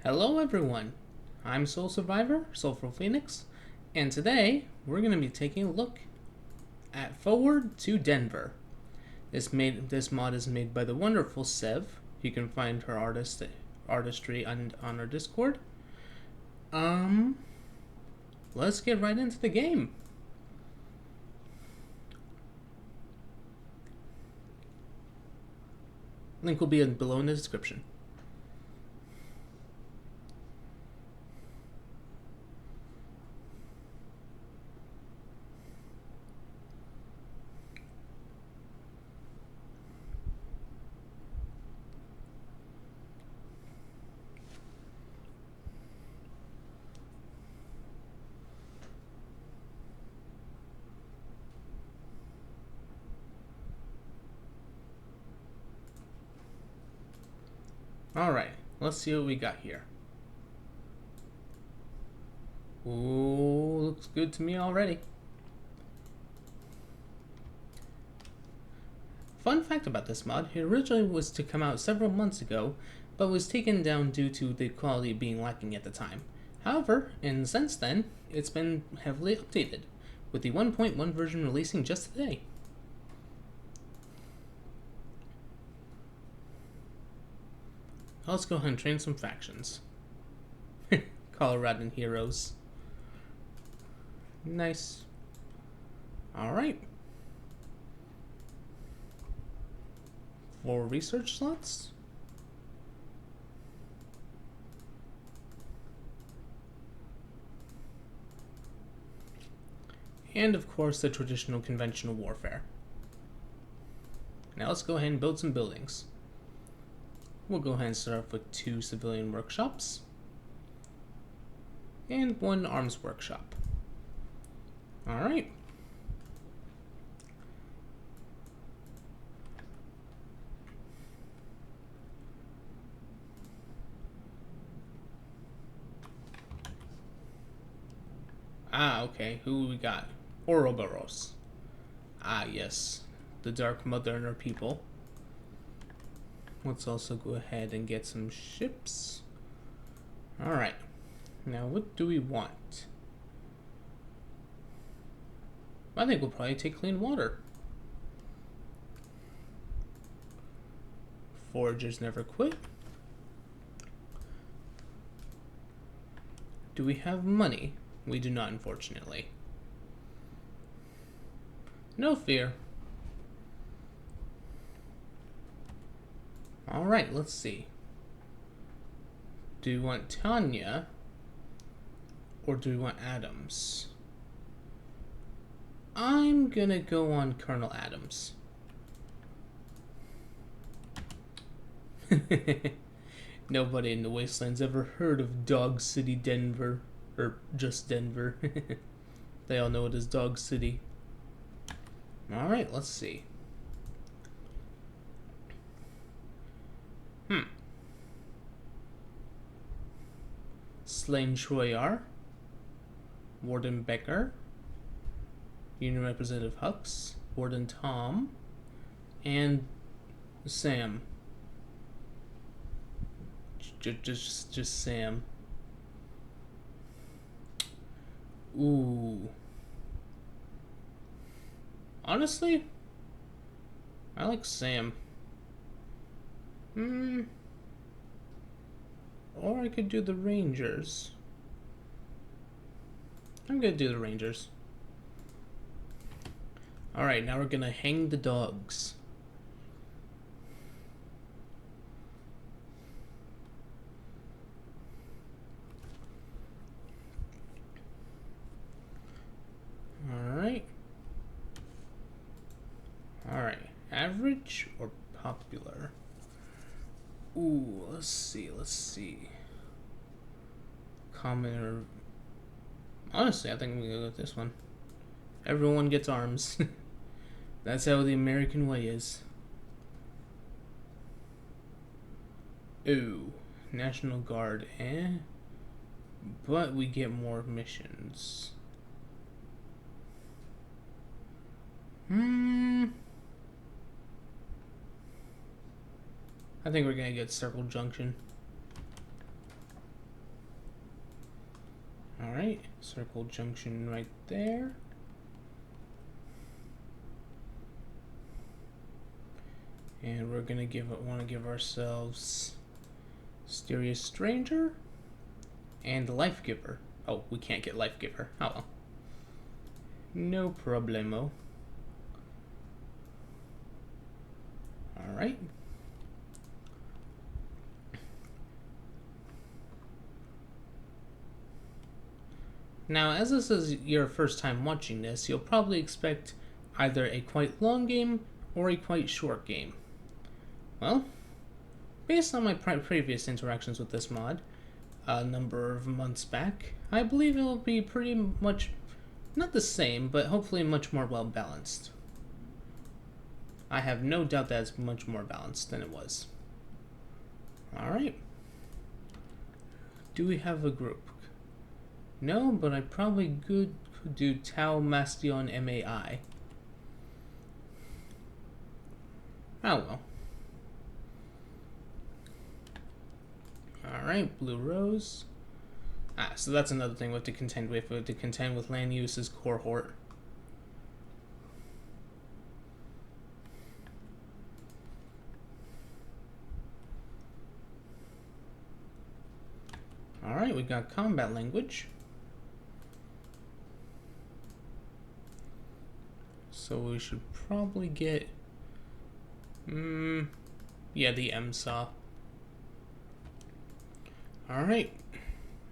Hello everyone, I'm Soul Survivor, Soulful Phoenix, and today we're going to be taking a look at Forward to Denver. This mod is made by the wonderful Sev. You can find her artistry on our Discord. Let's get right into the game. Link will be below in the description. Alright, let's see what we got here. Ooh, looks good to me already. Fun fact about this mod, it originally was to come out several months ago, but was taken down due to the quality being lacking at the time. However, since then, it's been heavily updated, with the 1.1 version releasing just today. Let's go ahead and train some factions. Coloradan heroes. Nice. Alright. 4 research slots. And of course the traditional conventional warfare. Now let's go ahead and build some buildings. We'll go ahead and start off with 2 civilian workshops and 1 arms workshop. Alright. Okay, who we got? Ouroboros. Yes, the Dark Mother and her people. Let's also go ahead and get some ships. Alright, now what do we want? I think we'll probably take clean water. Foragers never quit. Do we have money? We do not, unfortunately. No fear. Alright, let's see. Do we want Tanya? Or do we want Adams? I'm gonna go on Colonel Adams. Nobody in the Wasteland's ever heard of Dog City, Denver. Or just Denver. They all know it as Dog City. Alright, let's see. Slain Troyar, Warden Becker, Union Representative Hux, Warden Tom, and Sam. Just Sam. Ooh. Honestly, I like Sam. Or I could do the Rangers. I'm gonna do the Rangers. Alright, now we're gonna hang the dogs. Alright. Alright, average or popular? Ooh, let's see. Common or... Honestly, I think I'm gonna go with this one. Everyone gets arms. That's how the American way is. Ooh, National Guard, but we get more missions. I think we're gonna get Circle Junction. Alright, circle junction right there. And we're gonna want to give ourselves Mysterious Stranger and Life Giver. Oh, we can't get Life Giver. Oh well. No problemo. Alright. Now, as this is your first time watching this, you'll probably expect either a quite long game or a quite short game. Well, based on my previous interactions with this mod, a number of months back, I believe it will be pretty much, not the same, but hopefully much more well balanced. I have no doubt that it's much more balanced than it was. Alright. Do we have a group? No, but I probably could do Tau Mastion MAI. Oh well. Alright, Blue Rose. So that's another thing we have to contend with. We have to contend with land use's cohort. Alright, we got combat language. So we should probably get... yeah, the MSAW. Alright.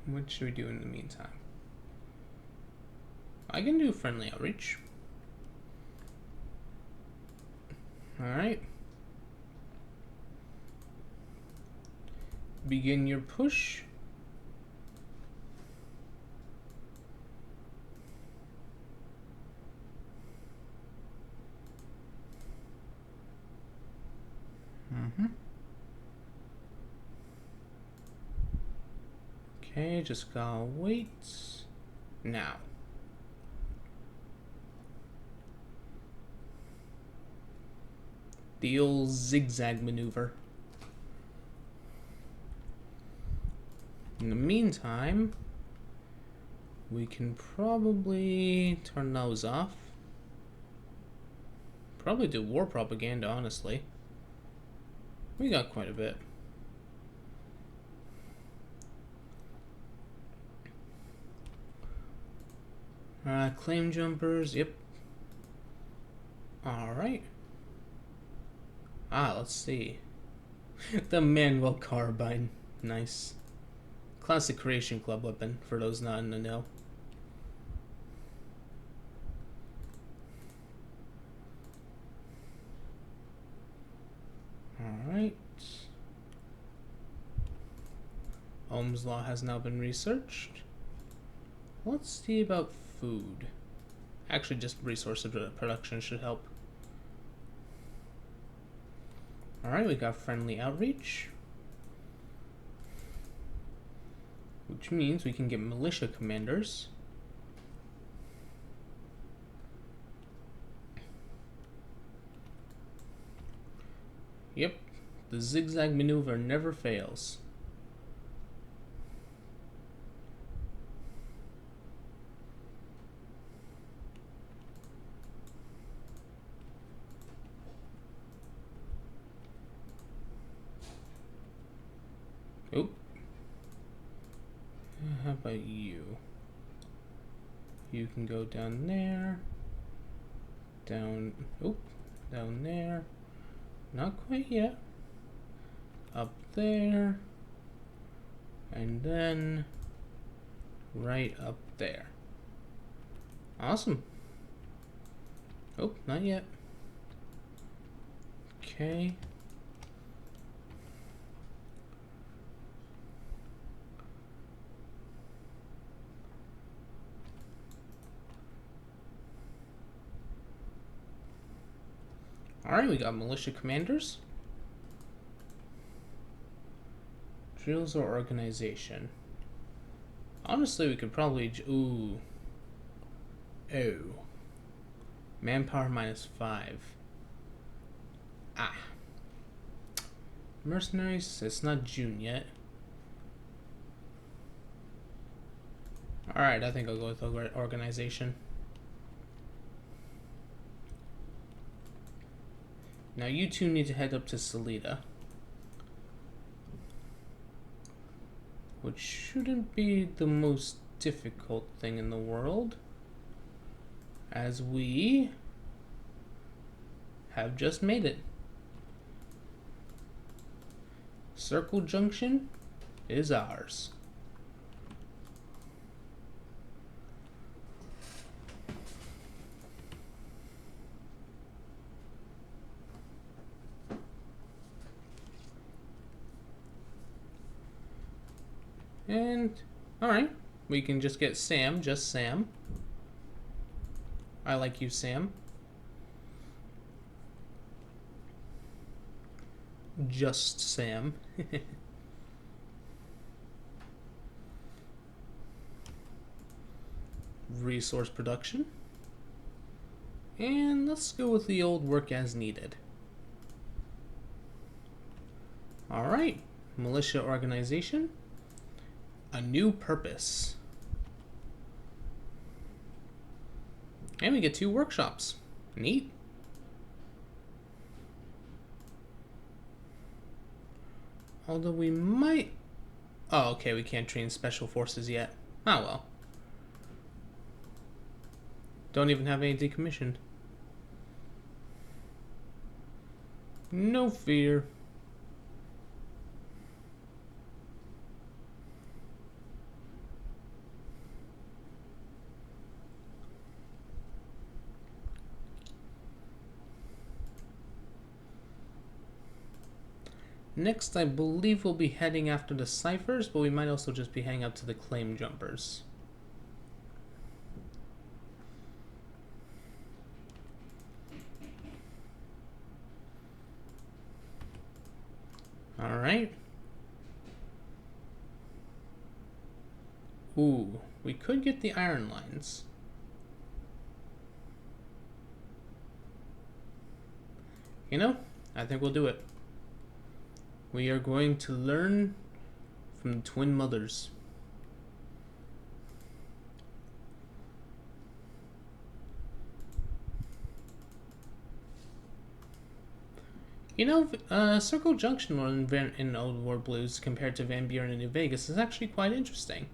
What should we do in the meantime? I can do friendly outreach. Alright. Begin your push. Okay, just gotta wait. Now. The old zigzag maneuver. In the meantime, we can probably turn those off. Probably do war propaganda, honestly. We got quite a bit. Claim jumpers, yep. Alright. Let's see. The Manual Carbine. Nice. Classic Creation Club weapon, for those not in the know. Alright. Ohm's Law has now been researched. Let's see about food. Actually, just resource production should help. Alright, we got friendly outreach. Which means we can get militia commanders. Yep, the zigzag maneuver never fails. Oop. How about you? You can go down there. Down. Oop. Down there. Not quite yet. Up there. And then right up there. Awesome. Oh, not yet. Okay. Alright, we got militia commanders. Drills or organization. Honestly, we could probably... Ooh. Oh. Manpower -5. Mercenaries, it's not June yet. Alright, I think I'll go with organization. Now you two need to head up to Salida, which shouldn't be the most difficult thing in the world, as we have just made it. Circle Junction is ours. And, alright, we can just get Sam, just Sam. I like you, Sam. Just Sam. Resource production. And let's go with the old work as needed. Alright, militia organization. A new purpose. And we get 2 workshops. Neat. Although we might... Oh, okay, we can't train special forces yet. Oh well. Don't even have any decommissioned. No fear. Next, I believe we'll be heading after the ciphers, but we might also just be heading up to the claim jumpers. Alright. Ooh, we could get the iron lines. You know, I think we'll do it. We are going to learn from the twin mothers. You know, Circle Junction in Old War Blues compared to Van Buren and New Vegas is actually quite interesting,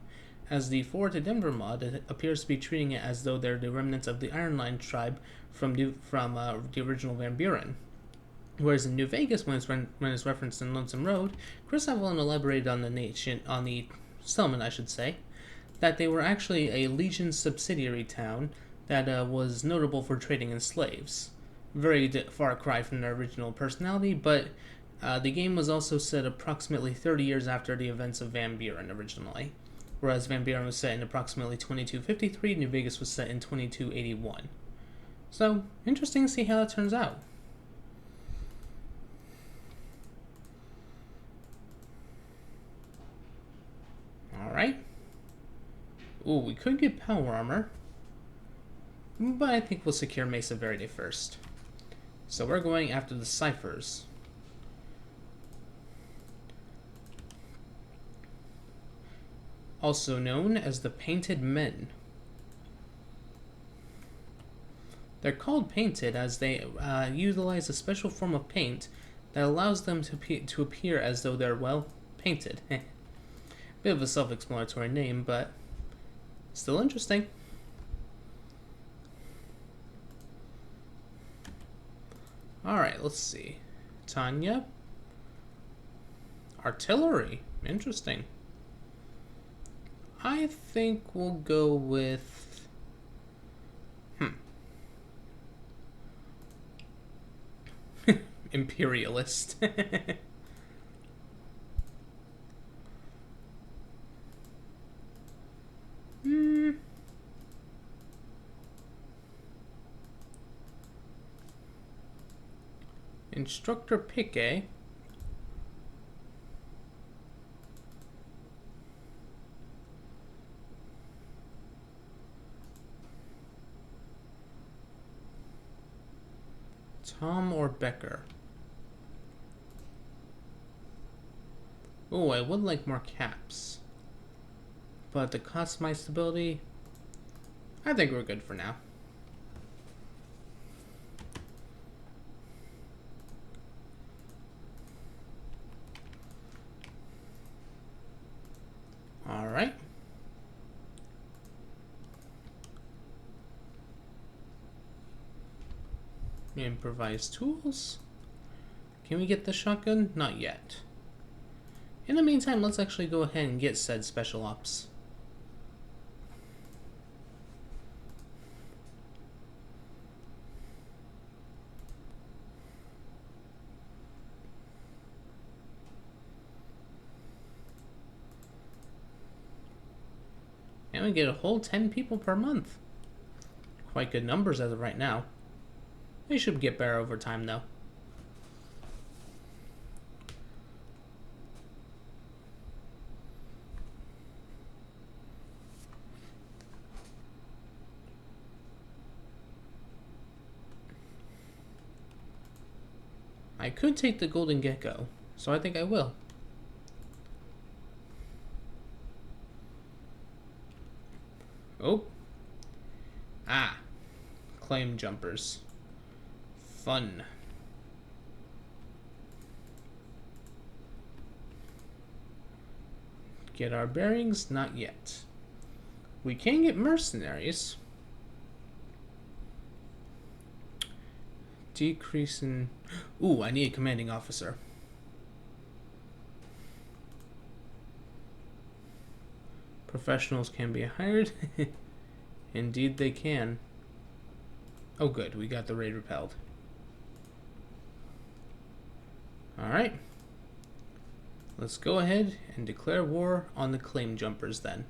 as the Forward to Denver mod appears to be treating it as though they're the remnants of the Iron Line tribe from the original Van Buren. Whereas in New Vegas, when it's referenced in Lonesome Road, Chris Evelyn elaborated on the settlement, I should say, that they were actually a Legion subsidiary town that was notable for trading in slaves. Very far cry from their original personality, but the game was also set approximately 30 years after the events of Van Buren originally. Whereas Van Buren was set in approximately 2253, New Vegas was set in 2281. So, interesting to see how that turns out. Alright. Ooh, we could get power armor, but I think we'll secure Mesa Verde first. So we're going after the ciphers. Also known as the Painted Men. They're called painted as they utilize a special form of paint that allows them to appear as though they're, well, painted. Bit of a self-explanatory name, but still interesting. Alright, let's see. Tanya. Artillery. Interesting. I think we'll go with... Imperialist. Instructor pick, eh? Tom or Becker? Oh, I would like more caps. But the customized stability, I think we're good for now. Alright. Improvised tools. Can we get the shotgun? Not yet. In the meantime, let's actually go ahead and get said special ops. And we get a whole 10 people per month. Quite good numbers as of right now. They should get better over time, though. I could take the golden gecko, so I think I will. Oh. Ah. Claim jumpers. Fun. Get our bearings? Not yet. We can get mercenaries. Decrease in... Ooh, I need a commanding officer. Professionals can be hired. Indeed they can. Oh good, we got the raid repelled. Alright. Let's go ahead and declare war on the claim jumpers then.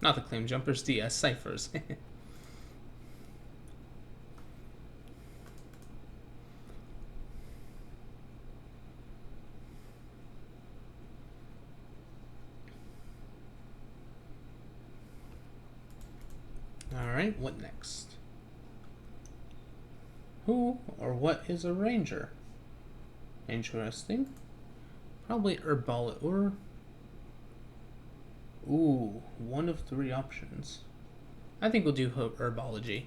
Not the claim jumpers, the ciphers. Alright, what next? Who or what is a ranger? Interesting. Probably herbology or... Ooh, one of 3 options. I think we'll do herbology.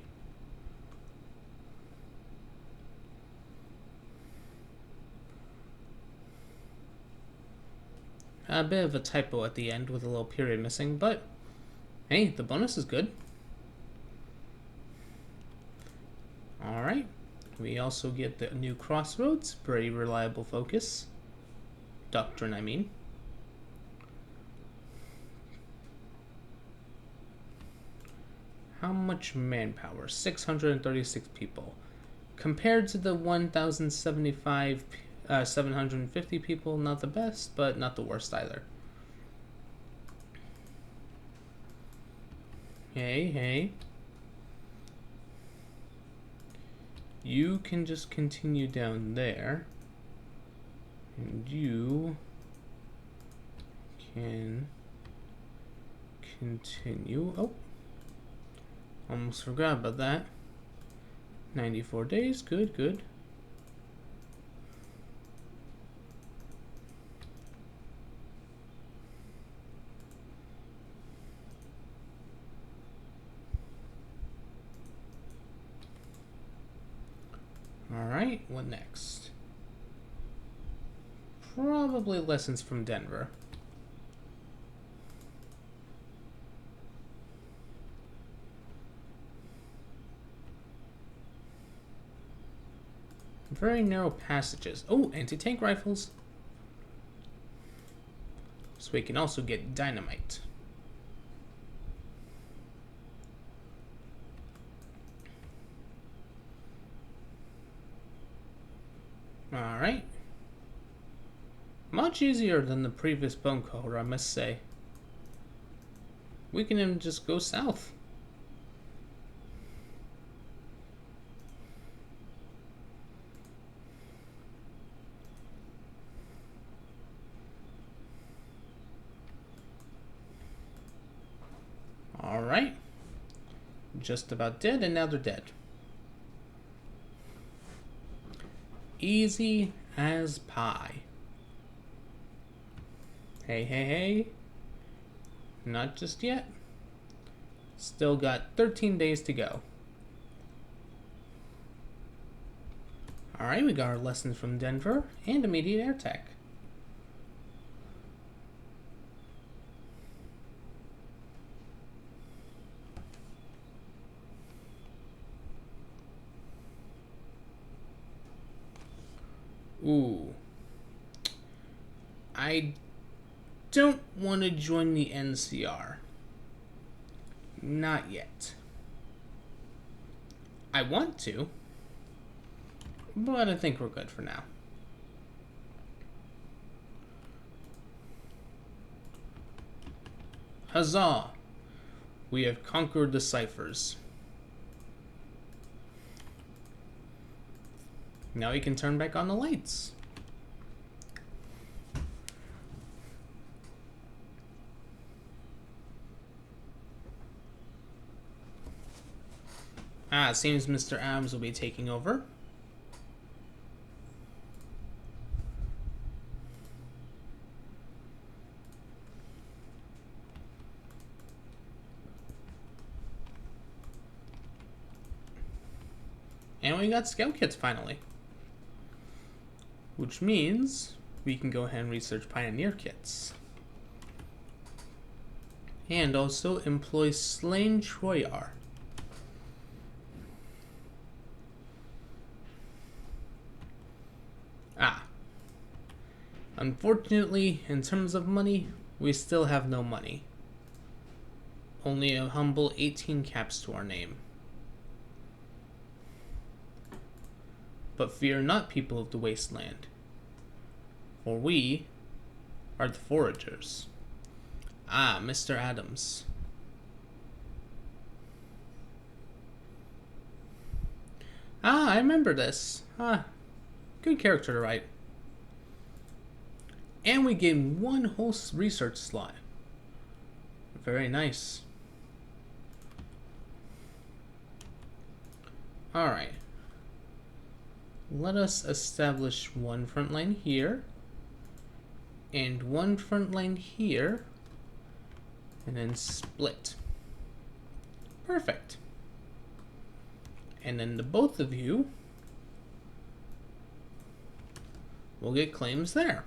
A bit of a typo at the end with a little period missing, but hey, the bonus is good. Alright, we also get the new crossroads, very reliable focus. Doctrine, I mean. How much manpower? 636 people. Compared to the 1,075, 750 people, not the best, but not the worst either. Hey. You can just continue down there. And you can continue. Oh, almost forgot about that. 94 days. Good. Alright, what next? Probably lessons from Denver. Very narrow passages. Oh, anti-tank rifles. So we can also get dynamite. Alright. Much easier than the previous bone code, I must say. We can even just go south. Alright. Just about dead, and now they're dead. Easy as pie. Hey. Not just yet. Still got 13 days to go. Alright, we got our lessons from Denver and immediate air tech. Ooh. I don't want to join the NCR. Not yet. I want to, but I think we're good for now. Huzzah! We have conquered the ciphers. Now we can turn back on the lights. It seems Mr. Adams will be taking over. And we got scout kits finally. Which means we can go ahead and research Pioneer kits. And also employ Slain Troyar. Unfortunately, in terms of money, we still have no money. Only a humble 18 caps to our name. But fear not, people of the wasteland, for we are the foragers. Mr. Adams. I remember this. Good character to write. And we gained one whole research slot. Very nice. Alright. Let us establish one front line here. And one front line here. And then split. Perfect. And then the both of you will get claims there.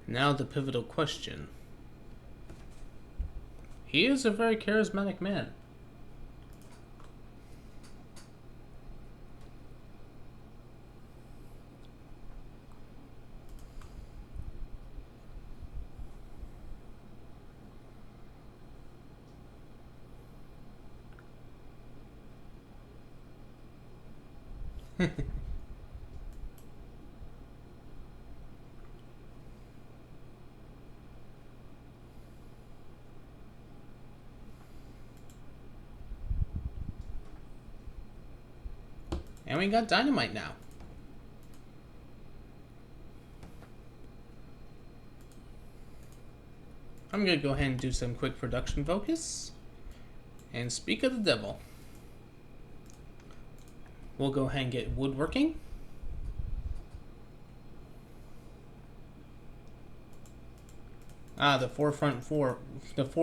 Now the pivotal question. He is a very charismatic man. And we got dynamite now. I'm gonna go ahead and do some quick production focus. And speak of the devil. We'll go ahead and get woodworking. The four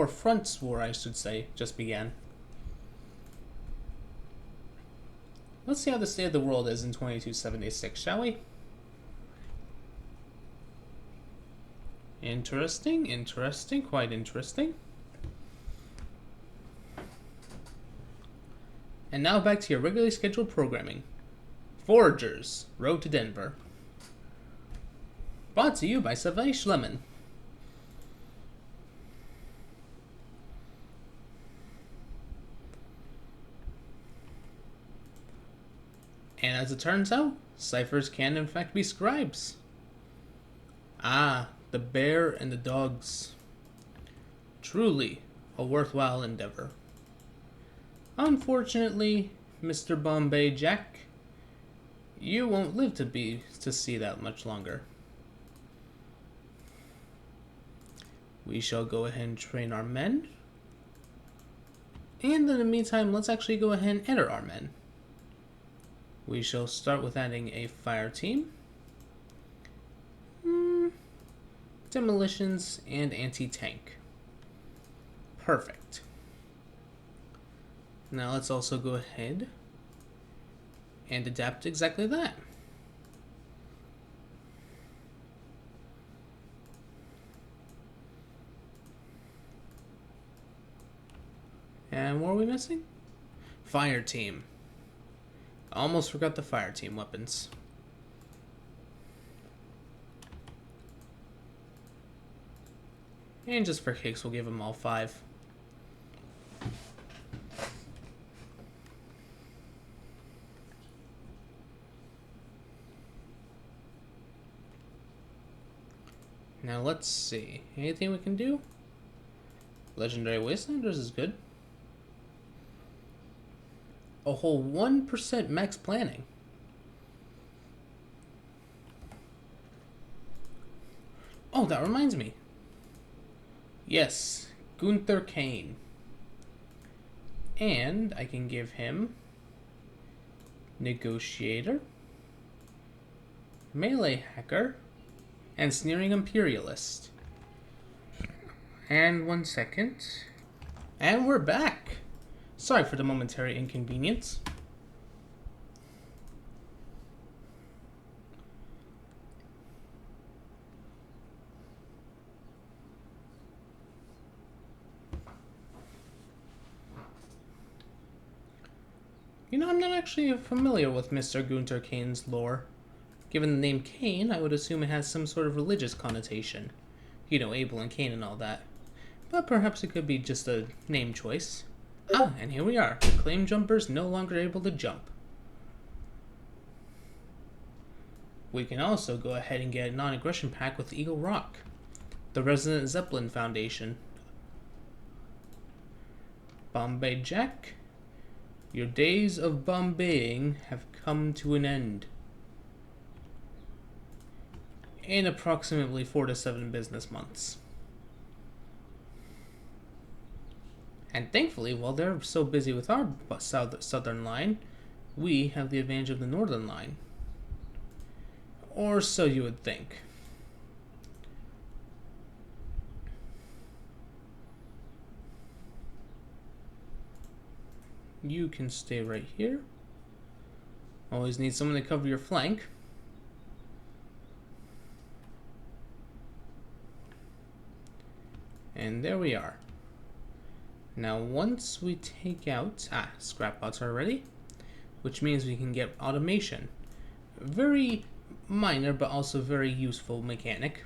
fronts war, I should say, just began. Let's see how the state of the world is in 2276, shall we? Interesting, interesting, quite interesting. And now back to your regularly scheduled programming. Foragers, Road to Denver. Brought to you by Sylvain Schlemmen. And as it turns out, ciphers can in fact be scribes. The bear and the dogs. Truly a worthwhile endeavor. Unfortunately, Mr. Bombay Jack, you won't live to see that much longer. We shall go ahead and train our men. And in the meantime, let's actually go ahead and enter our men. We shall start with adding a fire team. demolitions, and anti-tank. Perfect. Now let's also go ahead and adapt exactly that. And what are we missing? Fire team. Almost forgot the fire team weapons. And just for kicks, we'll give them all 5. Now let's see. Anything we can do? Legendary Wastelanders is good. A whole 1% max planning. Oh, that reminds me. Yes, Gunther Kane. And I can give him Negotiator, Melee Hacker, and Sneering Imperialist. And 1 second. And we're back. Sorry for the momentary inconvenience. You know, I'm not actually familiar with Mr. Gunther Kane's lore. Given the name Kane, I would assume it has some sort of religious connotation. You know, Abel and Cain and all that. But perhaps it could be just a name choice. Ah, and here we are. The claim jumper's no longer able to jump. We can also go ahead and get a non-aggression pack with Eagle Rock, the Resident Zeppelin Foundation. Bombay Jack, your days of Bombaying have come to an end. In approximately 4 to 7 business months. And thankfully, while they're so busy with our southern line, we have the advantage of the northern line. Or so you would think. You can stay right here. Always need someone to cover your flank. And there we are. Now once we take out... scrap bots are ready. Which means we can get automation. Very minor but also very useful mechanic.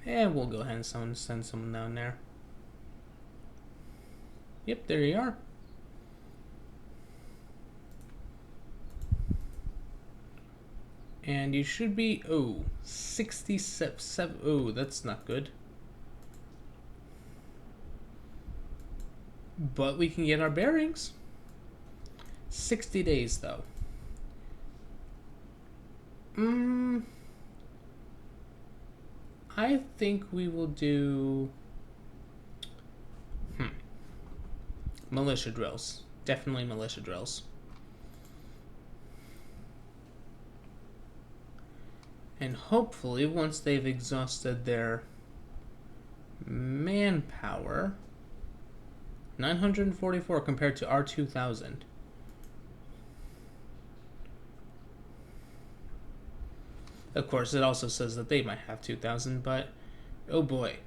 And we'll go ahead and send someone down there. Yep, there you are. And you should be, 67, that's not good. But we can get our bearings. 60 days, though. I think we will do... militia drills. Definitely militia drills. And hopefully, once they've exhausted their manpower, 944 compared to our 2,000. Of course, it also says that they might have 2,000, but oh boy.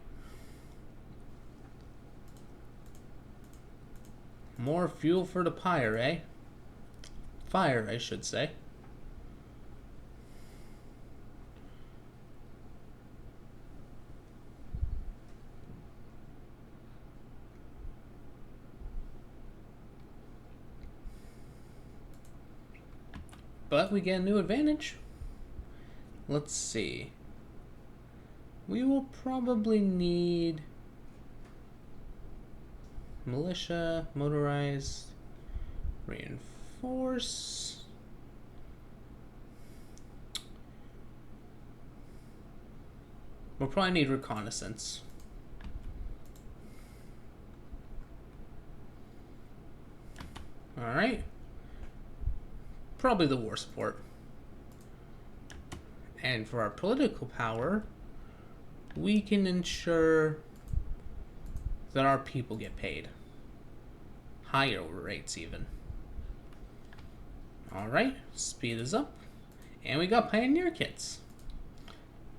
More fuel for the pyre, eh? Fire, I should say. But we get a new advantage. Let's see. We will probably need militia, motorized, reinforce. We'll probably need reconnaissance. Alright. Probably the war support. And for our political power, we can ensure that our people get paid. Higher rates even. Alright, speed is up. And we got Pioneer kits.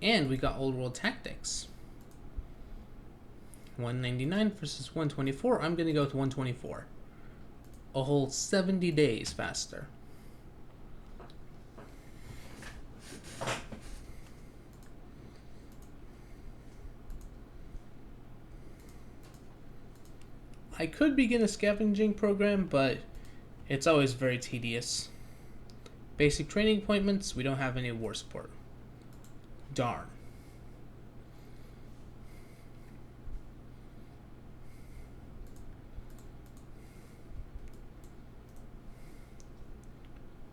And we got Old World Tactics. 199 versus 124. I'm going to go with 124. A whole 70 days faster. I could begin a scavenging program, but it's always very tedious. Basic training appointments, we don't have any war support. Darn.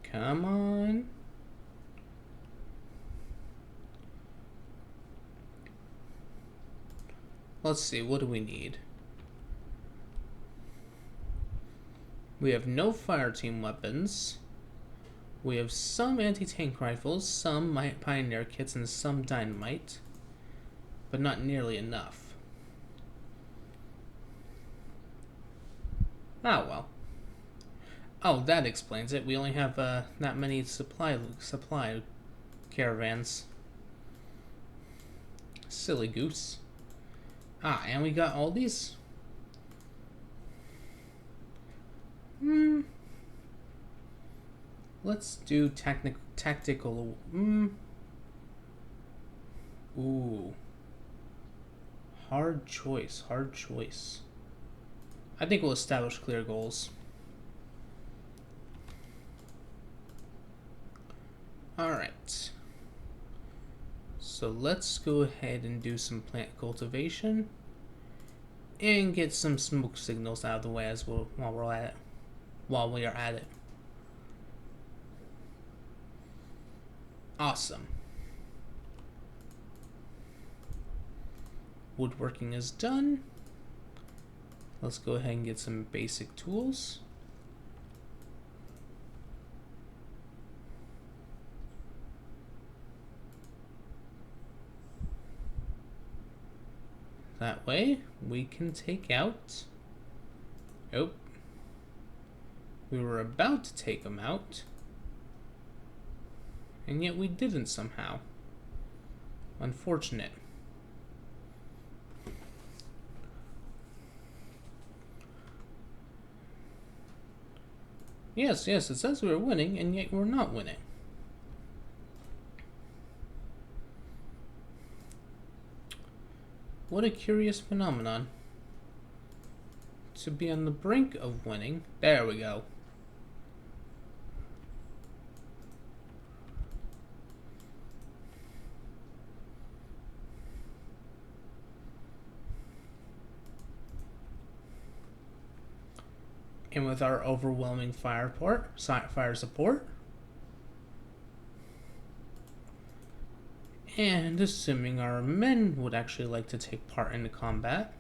Come on. Let's see, what do we need? We have no fire team weapons. We have some anti-tank rifles, some pioneer kits, and some dynamite. But not nearly enough. Oh well. Oh, that explains it. We only have that many supply caravans. Silly goose. Ah, and we got all these. Let's do tactical. Ooh. Hard choice. Hard choice. I think we'll establish clear goals. Alright. So let's go ahead and do some plant cultivation. And get some smoke signals out of the way as well while we are at it. Awesome. Woodworking is done. Let's go ahead and get some basic tools. That way we can take out. Oh. We were about to take them out. And yet we didn't somehow. Unfortunate. Yes, it says we were winning, and yet we're not winning. What a curious phenomenon. To be on the brink of winning. There we go. And with our overwhelming fire support, and assuming our men would actually like to take part in the combat,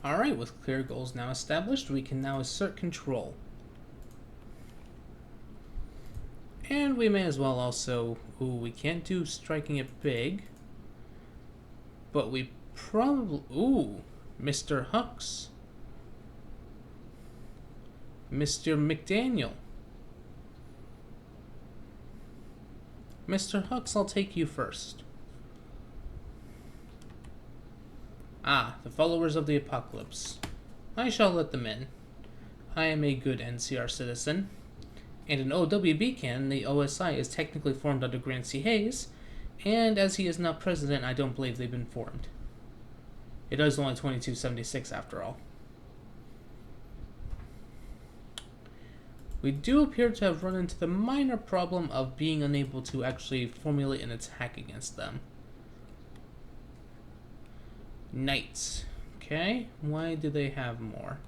alright, with clear goals now established, we can now assert control. And we may as well also... Ooh, we can't do striking it big. But we probably... Ooh, Mr. Hux. Mr. McDaniel. Mr. Hux, I'll take you first. Ah, the followers of the apocalypse. I shall let them in. I am a good NCR citizen. And in OWB canon, the OSI is technically formed under Grant C. Hayes, and as he is not president, I don't believe they've been formed. It is only 2276 after all. We do appear to have run into the minor problem of being unable to actually formulate an attack against them. Knights. Okay, why do they have more?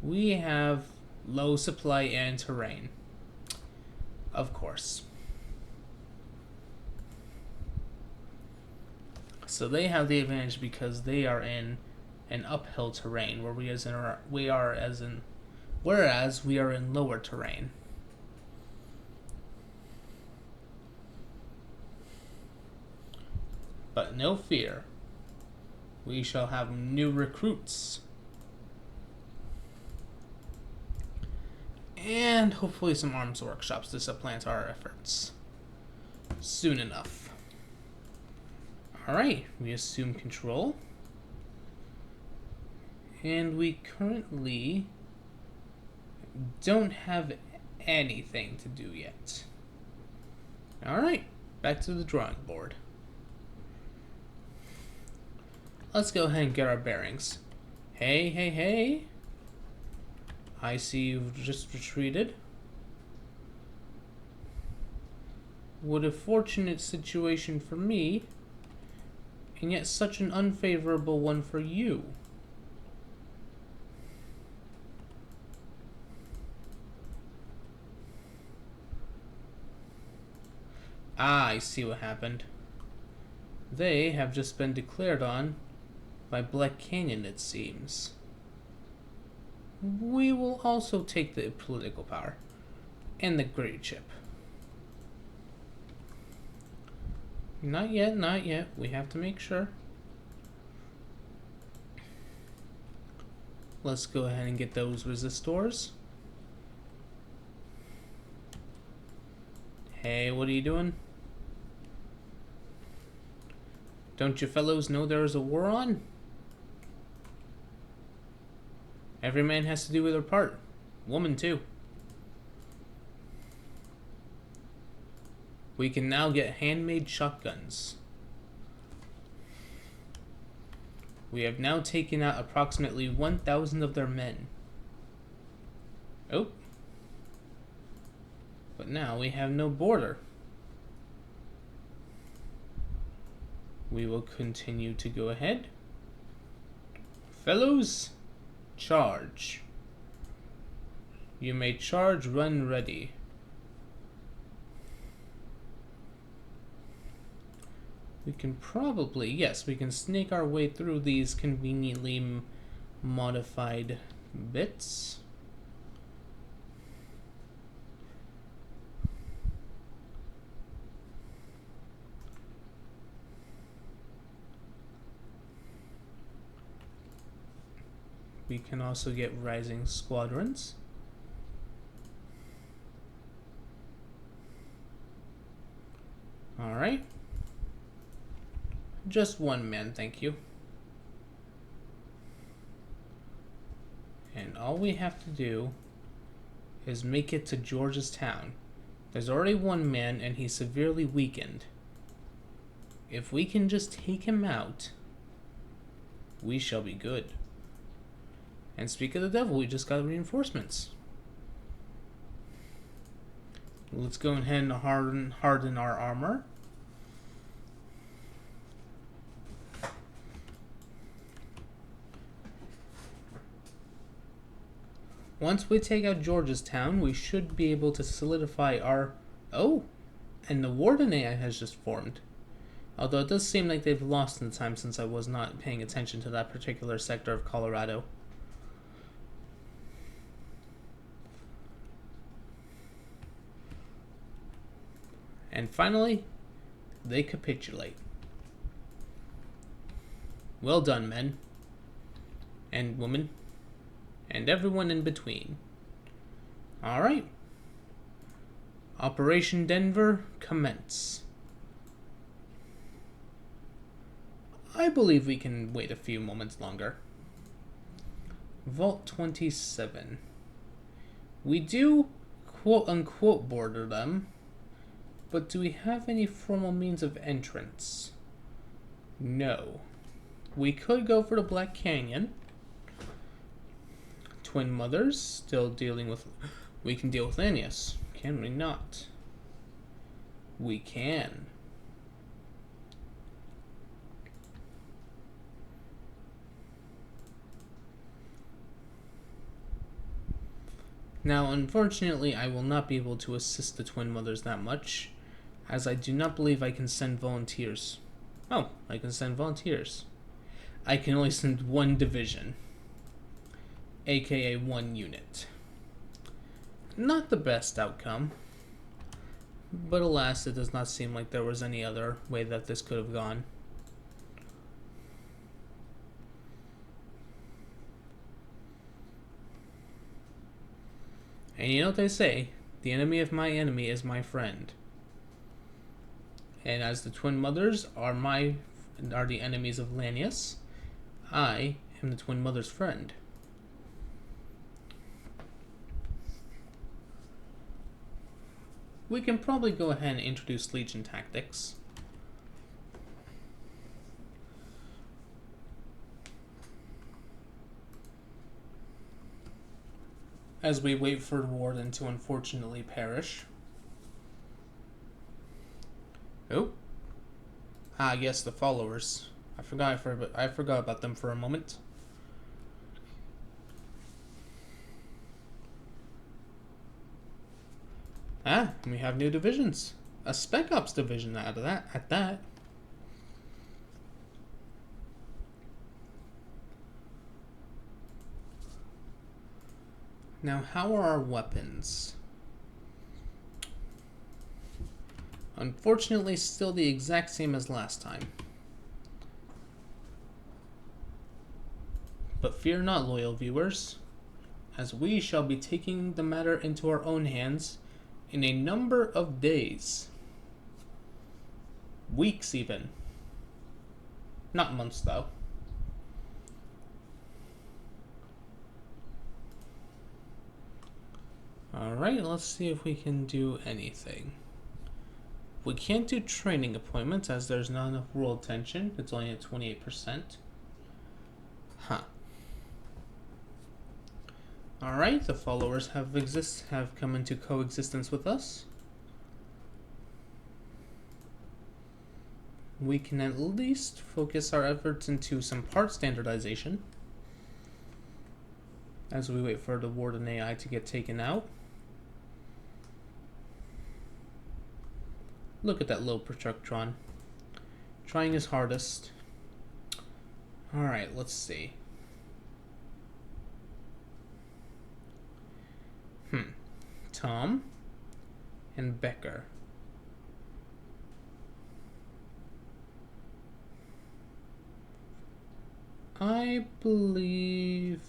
We have low supply and terrain. Of course. So they have the advantage because they are in an uphill terrain, whereas we are in lower terrain. But no fear. We shall have new recruits. And hopefully some arms workshops to supplant our efforts. Soon enough. Alright, we assume control. And we currently don't have anything to do yet. Alright, back to the drawing board. Let's go ahead and get our bearings. Hey, hey, hey. I see you've just retreated. What a fortunate situation for me, and yet such an unfavorable one for you. Ah, I see what happened. They have just been declared on by Black Canyon, it seems. We will also take the political power and the great chip. Not yet, not yet. We have to make sure. Let's go ahead and get those resistors. Hey, what are you doing? Don't you fellows know there is a war on? Every man has to do their part. Woman too. We can now get handmade shotguns. We have now taken out approximately 1,000 of their men. Oh. But now we have no border. We will continue to go ahead. Fellows, charge. You may charge when ready. We can probably, yes, we can snake our way through these conveniently modified bits. We can also get rising squadrons. Alright. Just one man, thank you. And all we have to do is make it to George's town. There's already one man and he's severely weakened. If we can just take him out, we shall be good. And speak of the devil, we just got reinforcements. Let's go ahead and harden our armor. Once we take out Georgetown, we should be able to solidify our... Oh! And the Warden AI has just formed. Although it does seem like they've lost in the time since I was not paying attention to that particular sector of Colorado. And finally, they capitulate. Well done, men. And women. And everyone in between. Alright. Operation Denver, commence. I believe we can wait a few moments longer. Vault 27. We do quote-unquote border them, but do we have any formal means of entrance? No. We could go for the Black Canyon. Twin Mothers, still dealing with We can deal with Lanius, can we not? We can. Now, unfortunately, I will not be able to assist the Twin Mothers that much, as I do not believe I can send volunteers. Oh, I can send volunteers. I can only send one division, aka one unit. Not the best outcome, but alas, it does not seem like there was any other way that this could have gone. And you know what they say, the enemy of my enemy is my friend. And as the Twin Mothers are the enemies of Lanius, I am the Twin Mother's friend. We can probably go ahead and introduce Legion tactics. As we wait for Warden to unfortunately perish. Oh. Yes, the followers. I forgot about them for a moment. We have new divisions. A Spec Ops division out of that, at that. Now, how are our weapons? Unfortunately, still the exact same as last time. But fear not, loyal viewers, as we shall be taking the matter into our own hands in a number of days. Weeks, even. Not months, though. Alright, let's see if we can do anything. We can't do training appointments as there's not enough world tension. It's only at 28%. Huh. Alright, the followers have come into coexistence with us. We can at least focus our efforts into some part standardization as we wait for the Warden AI to get taken out. Look at that little Projectron. Trying his hardest. Alright, let's see. Tom and Becker. I believe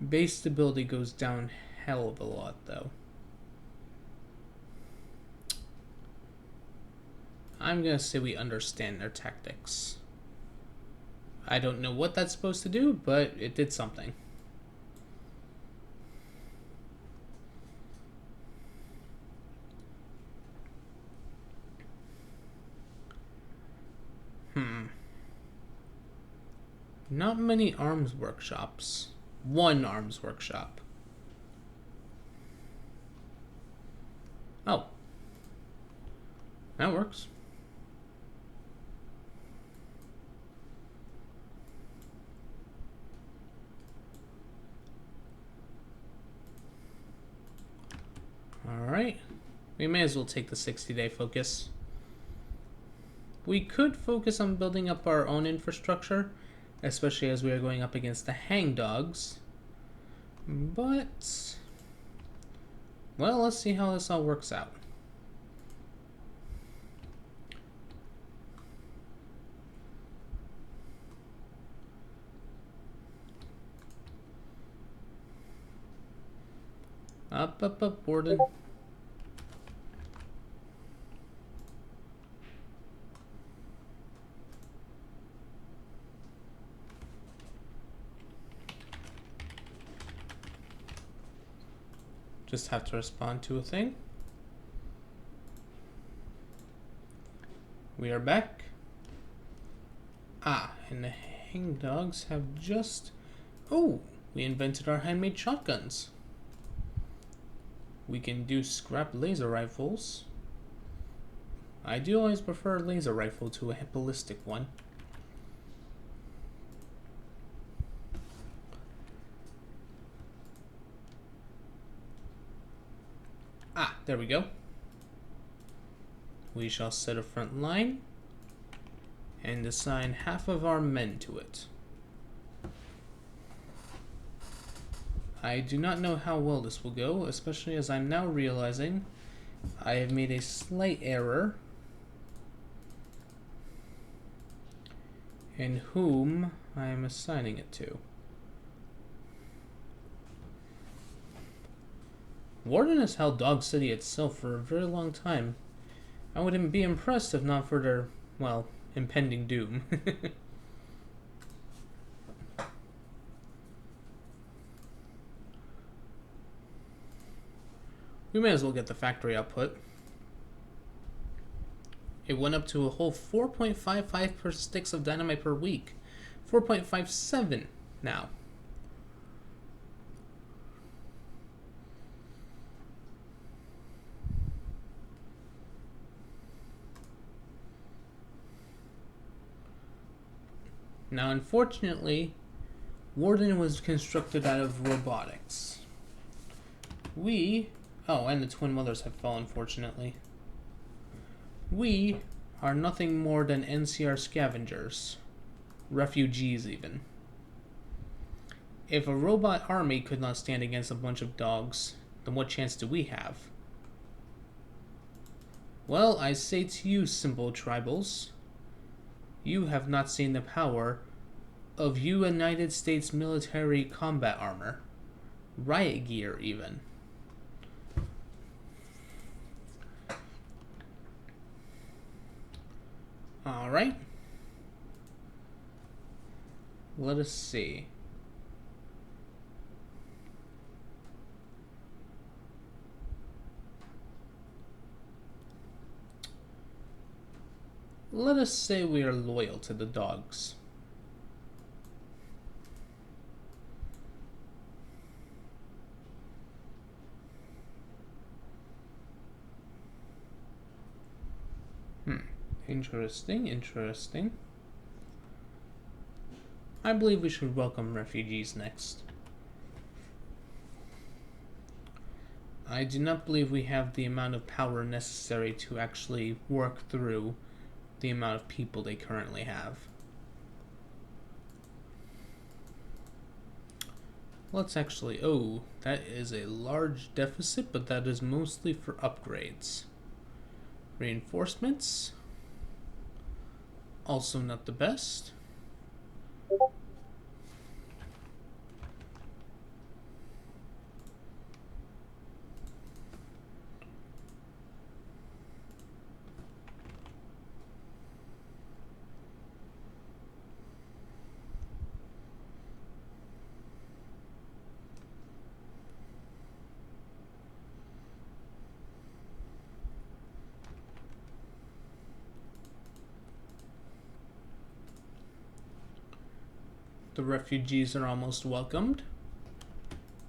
base stability goes down hell of a lot, though. I'm gonna say we understand their tactics. I don't know what that's supposed to do, but it did something. Not many arms workshops. One arms workshop. Oh. That works. Alright. We may as well take the 60-day focus. We could focus on building up our own infrastructure, especially as we are going up against the hangdogs. But, well, let's see how this all works out. Up, Warden. Just have to respond to a thing. We are back. And the hang dogs have just... Oh, we invented our handmade shotguns. We can do scrap laser rifles. I do always prefer a laser rifle to a ballistic one. Ah, there we go. We shall set a front line and assign half of our men to it. I do not know how well this will go, especially as I'm now realizing I have made a slight error in whom I am assigning it to. Warden has held Dog City itself for a very long time. I wouldn't be impressed if not for their, well, impending doom. We may as well get the factory output. It went up to a whole 4.55 per sticks of dynamite per week. 4.57 now. Now, unfortunately, Warden was constructed out of robotics. Oh, and the twin mothers have fallen, fortunately. We are nothing more than NCR scavengers. Refugees, even. If a robot army could not stand against a bunch of dogs, then what chance do we have? Well, I say to you, simple tribals, you have not seen the power of United States military combat armor. Riot gear, even. Alright. Let us see. Let us say we are loyal to the dogs. Interesting. I believe we should welcome refugees next. I do not believe we have the amount of power necessary to actually work through the amount of people they currently have. Let's actually... Oh, that is a large deficit, but that is mostly for upgrades. Reinforcements. Also not the best. The refugees are almost welcomed.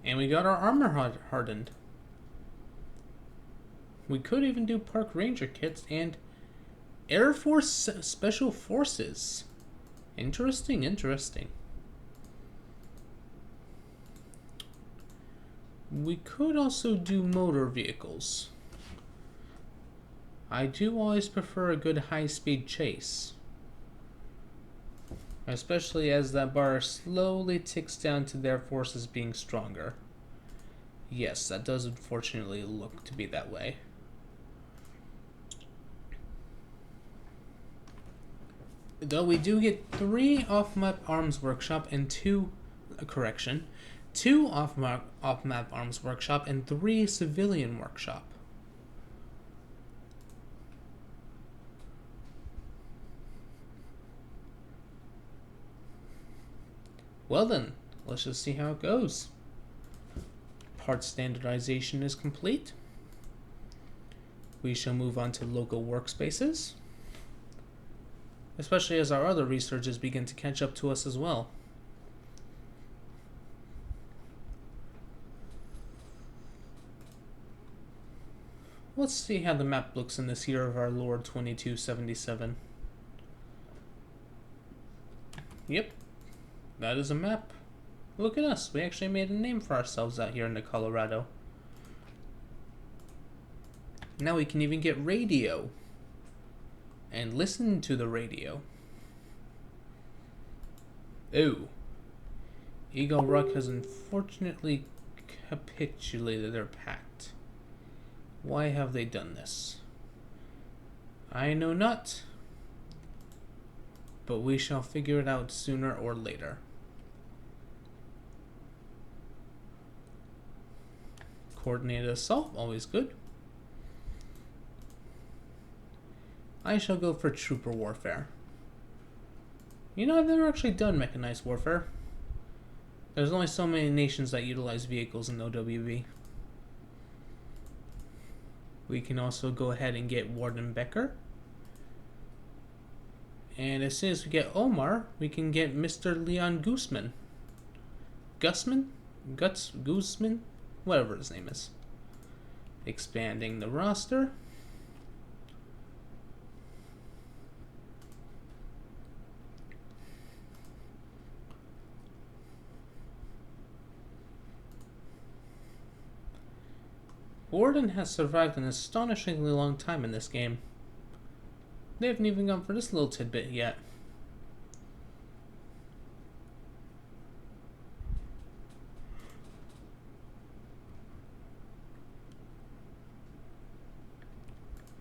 And we got our armor hardened. We could even do park ranger kits and Air Force Special Forces. Interesting. We could also do motor vehicles. I do always prefer a good high-speed chase. Especially as that bar slowly ticks down to their forces being stronger. Yes, that does unfortunately look to be that way. Though we do get 3 off-map arms workshop and 2 off-map arms workshop and 3 civilian workshop. Well then, let's just see how it goes. Part standardization is complete. We shall move on to local workspaces. especially as our other researchers begin to catch up to us as well. Let's see how the map looks in this year of our Lord 2277. Yep, that is a map. Look at us, we actually made a name for ourselves out here in the Colorado. Now we can even get radio and listen to the radio. Oh, Eagle Rock has unfortunately capitulated their pact. Why have they done this? I know not, but we shall figure it out sooner or later. Coordinated assault, always good. I shall go for trooper warfare. You know, I've never actually done mechanized warfare. There's only so many nations that utilize vehicles in OWV. We can also go ahead and get Warden Becker. And as soon as we get Omar, we can get Mr. Leon Guzman. Guzman? Whatever his name is. Expanding the roster. Warden has survived an astonishingly long time in this game. They haven't even gone for this little tidbit yet.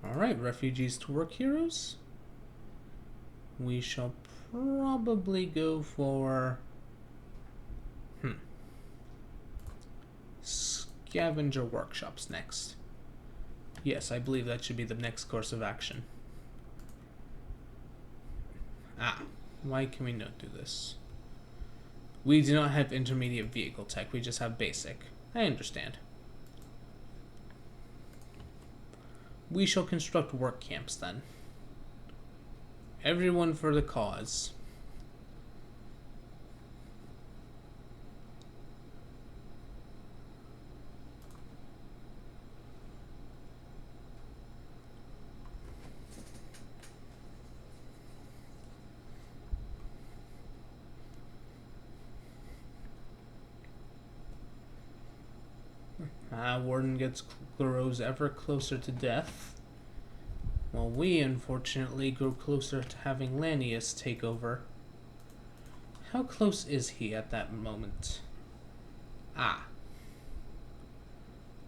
Alright, refugees to work heroes. We shall probably go for scavenger workshops next. Yes, I believe that should be the next course of action. Why can we not do this? We do not have intermediate vehicle tech, we just have basic. I understand. We shall construct work camps then. Everyone for the cause. Warden grows ever closer to death, while we unfortunately grow closer to having Lanius take over. How close is he at that moment?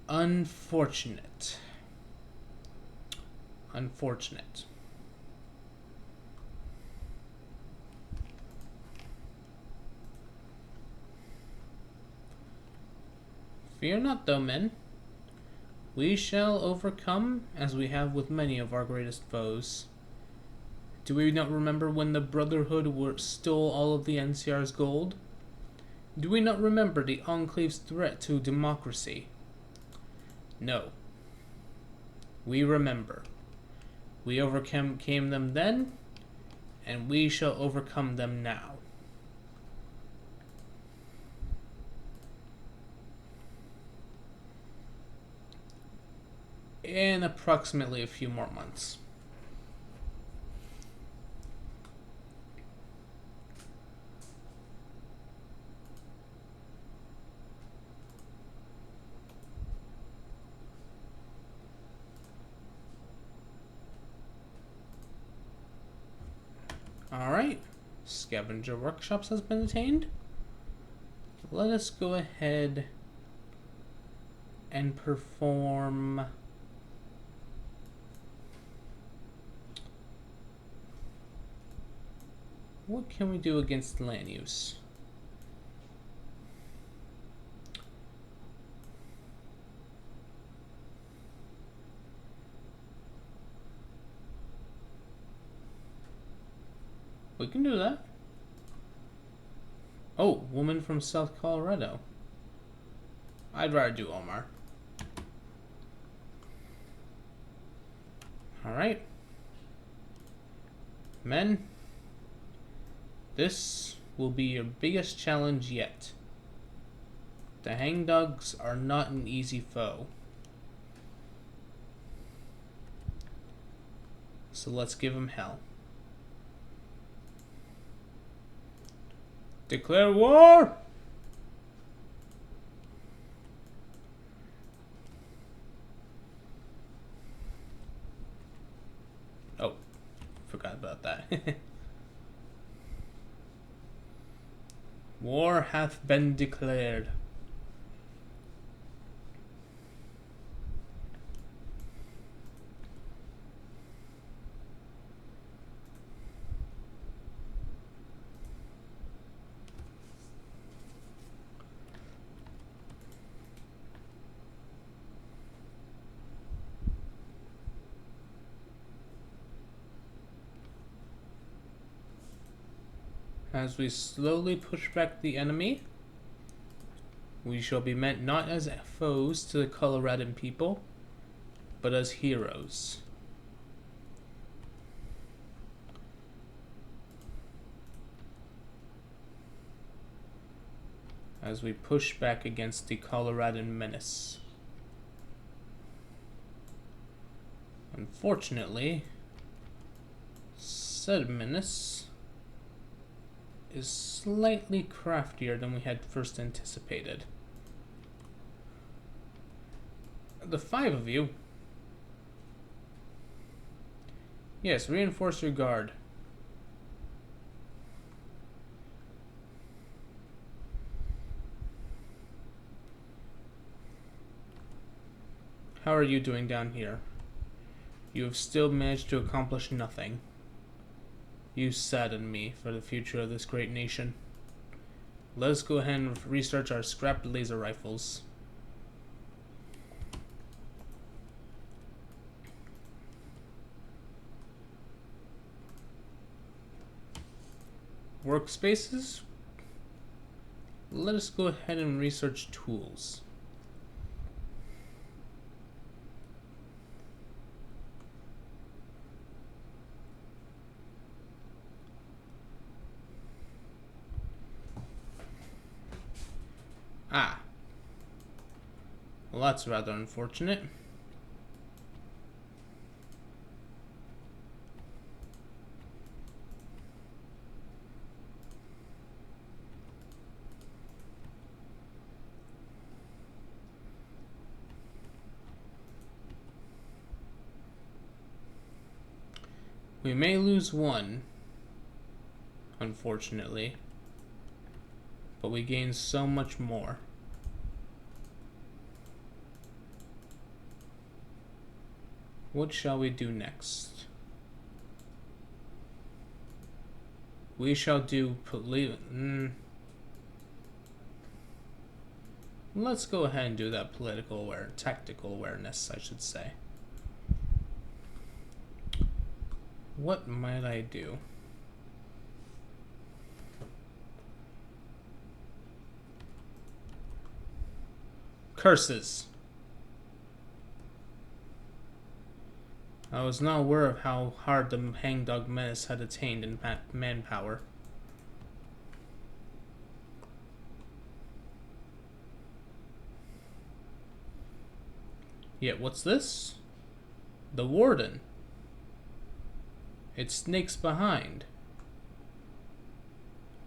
Unfortunate. Unfortunate. Fear not, though, men. We shall overcome, as we have with many of our greatest foes. Do we not remember when the Brotherhood stole all of the NCR's gold? Do we not remember the Enclave's threat to democracy? No. We remember. We overcame them then, and we shall overcome them now. In approximately a few more months. Alright, scavenger workshops has been attained. Let us go ahead and perform what can we do against land use? We can do that. Oh, woman from South Colorado. I'd rather do Omar. Alright. Men, This will be your biggest challenge yet. The hangdogs are not an easy foe. So let's give them hell. Declare war! Oh, forgot about that. War hath been declared. As we slowly push back the enemy, we shall be met not as foes to the Coloradan people, but as heroes. As we push back against the Coloradan menace. Unfortunately, said menace is slightly craftier than we had first anticipated. The 5 of you. Yes, reinforce your guard. How are you doing down here? You have still managed to accomplish nothing. You sadden me for the future of this great nation. Let us go ahead and research our scrapped laser rifles. Workspaces? Let us go ahead and research tools. Ah. Well, that's rather unfortunate. We may lose one, unfortunately, but we gain so much more. What shall we do next? We shall do let's go ahead and do that tactical awareness, I should say. What might I do? Curses. I was not aware of how hard the hangdog menace had attained in manpower. Yet what's this? The warden. It snakes behind.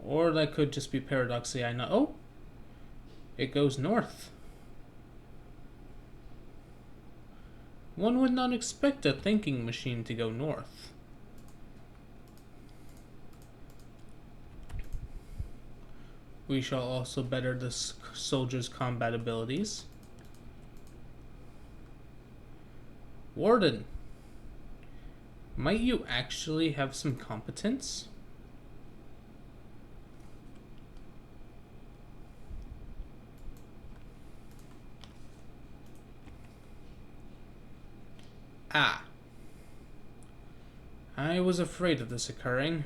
Or that could just be paradoxically I know. Oh! It goes north. One would not expect a thinking machine to go north. We shall also better the soldier's combat abilities. Warden, might you actually have some competence? Ah. I was afraid of this occurring.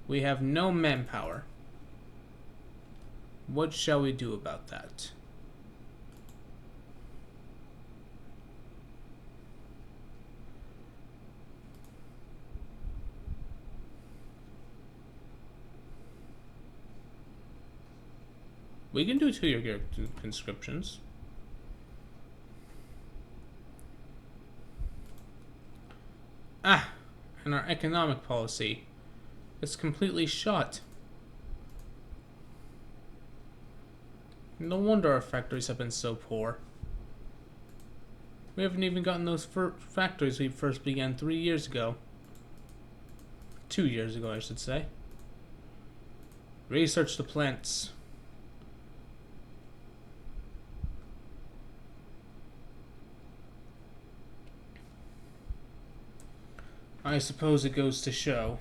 We have no manpower. What shall we do about that? We can do 2-year conscriptions. Ah, and our economic policy is completely shot. No wonder our factories have been so poor. We haven't even gotten those factories we first began 3 years ago. 2 years ago, I should say. Research the plants. I suppose it goes to show.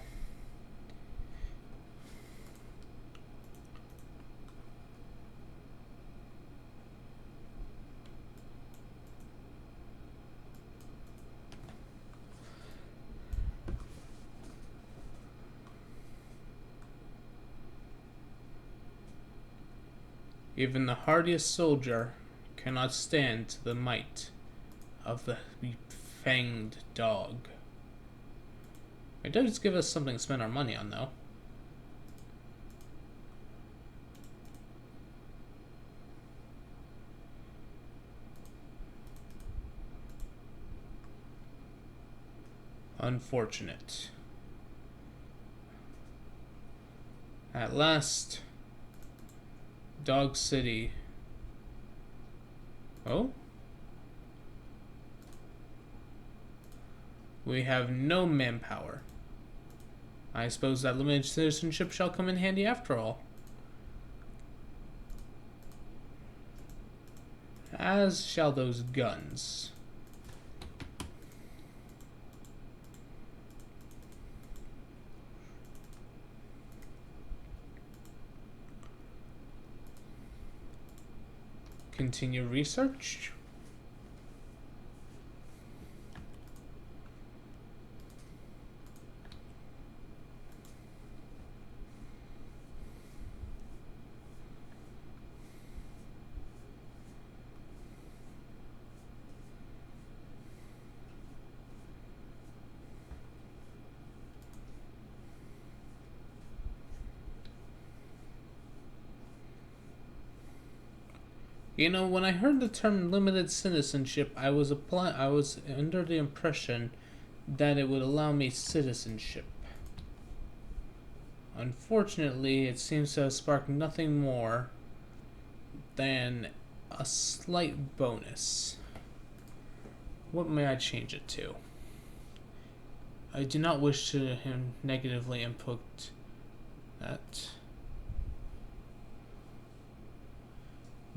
Even the hardiest soldier cannot stand to the might of the fanged dog. It does give us something to spend our money on, though. Unfortunate. At last, Dog City. Oh? We have no manpower. I suppose that limited citizenship shall come in handy after all. As shall those guns. Continue research. You know, when I heard the term limited citizenship, I was under the impression that it would allow me citizenship. Unfortunately, it seems to have sparked nothing more than a slight bonus. What may I change it to? I do not wish to negatively input that.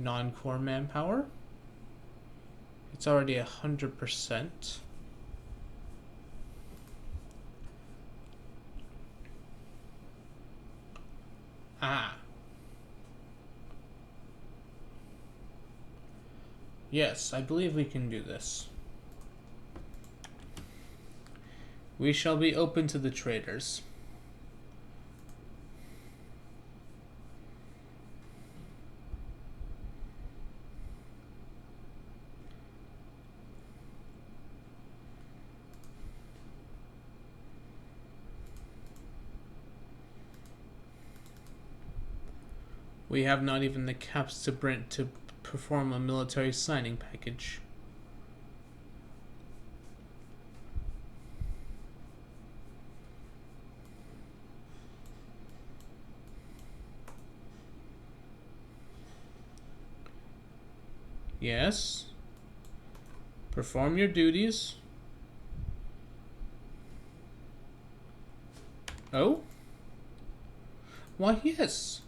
Non-core manpower. It's already 100%. Ah. Yes, I believe we can do this. We shall be open to the traders. We have not even the caps to perform a military signing package. Yes. Perform your duties. Oh? Why, yes.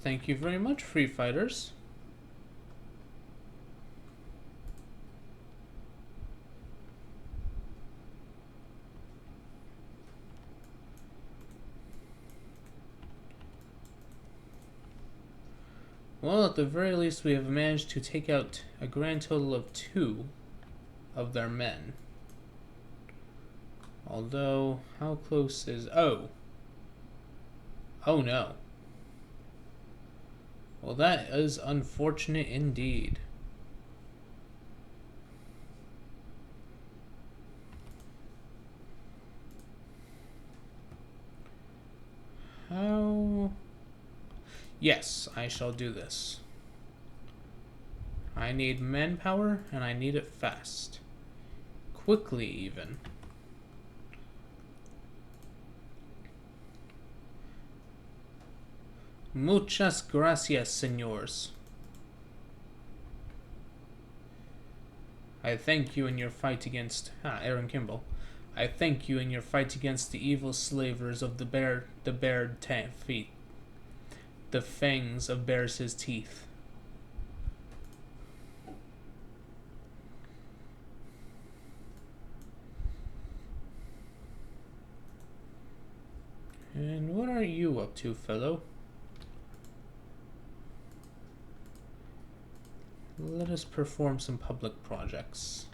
Thank you very much, free fighters. Well, at the very least, we have managed to take out a grand total of 2 of their men. Although, how close is... Oh. Oh no. Well, that is unfortunate indeed. How... Yes, I shall do this. I need manpower, and I need it fast. Quickly, even. Muchas gracias, señors. I thank you in your fight against... Aaron Kimball. I thank you in your fight against the evil slavers of the bared feet. The fangs of bears his teeth. And what are you up to, fellow? Let us perform some public projects.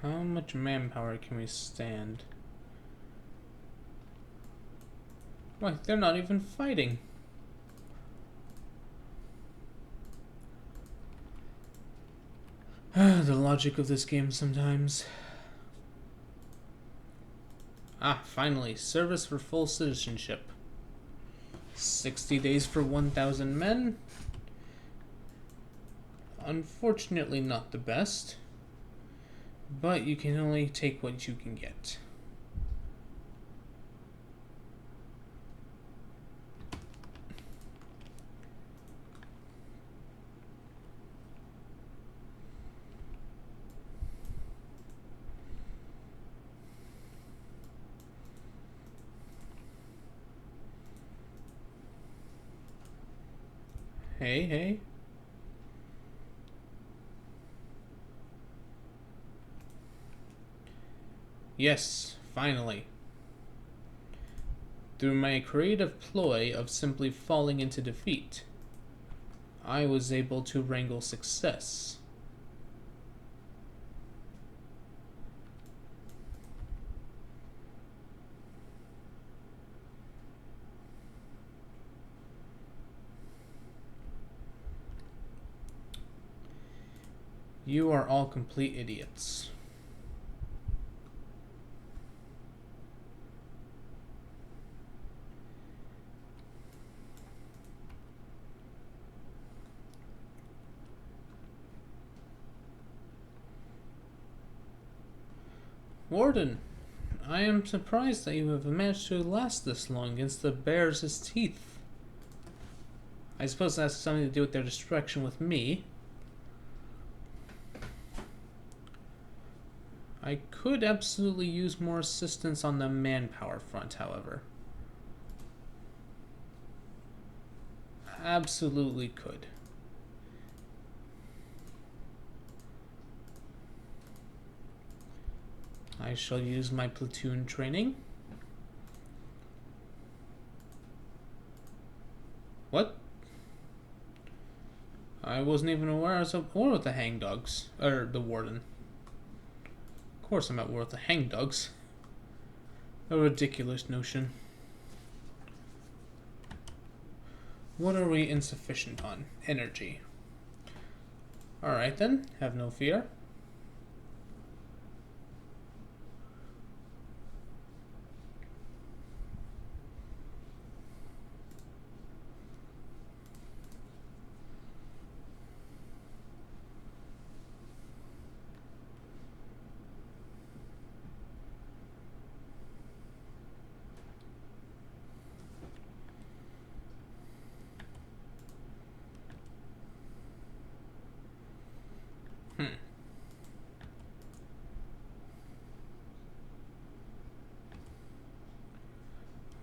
How much manpower can we stand? Why, they're not even fighting. The logic of this game sometimes. Finally, service for full citizenship. 60 days for 1,000 men. Unfortunately not the best. But you can only take what you can get. Hey. Yes, finally. Through my creative ploy of simply falling into defeat, I was able to wrangle success. You are all complete idiots. Warden, I am surprised that you have managed to last this long against the bears' teeth. I suppose that has something to do with their distraction with me. I could absolutely use more assistance on the manpower front, however. Absolutely could. I shall use my platoon training. What? I wasn't even aware I was at war with the hangdogs. Or the warden. Of course I'm at war with the hangdogs. A ridiculous notion. What are we insufficient on? Energy. Alright then, have no fear.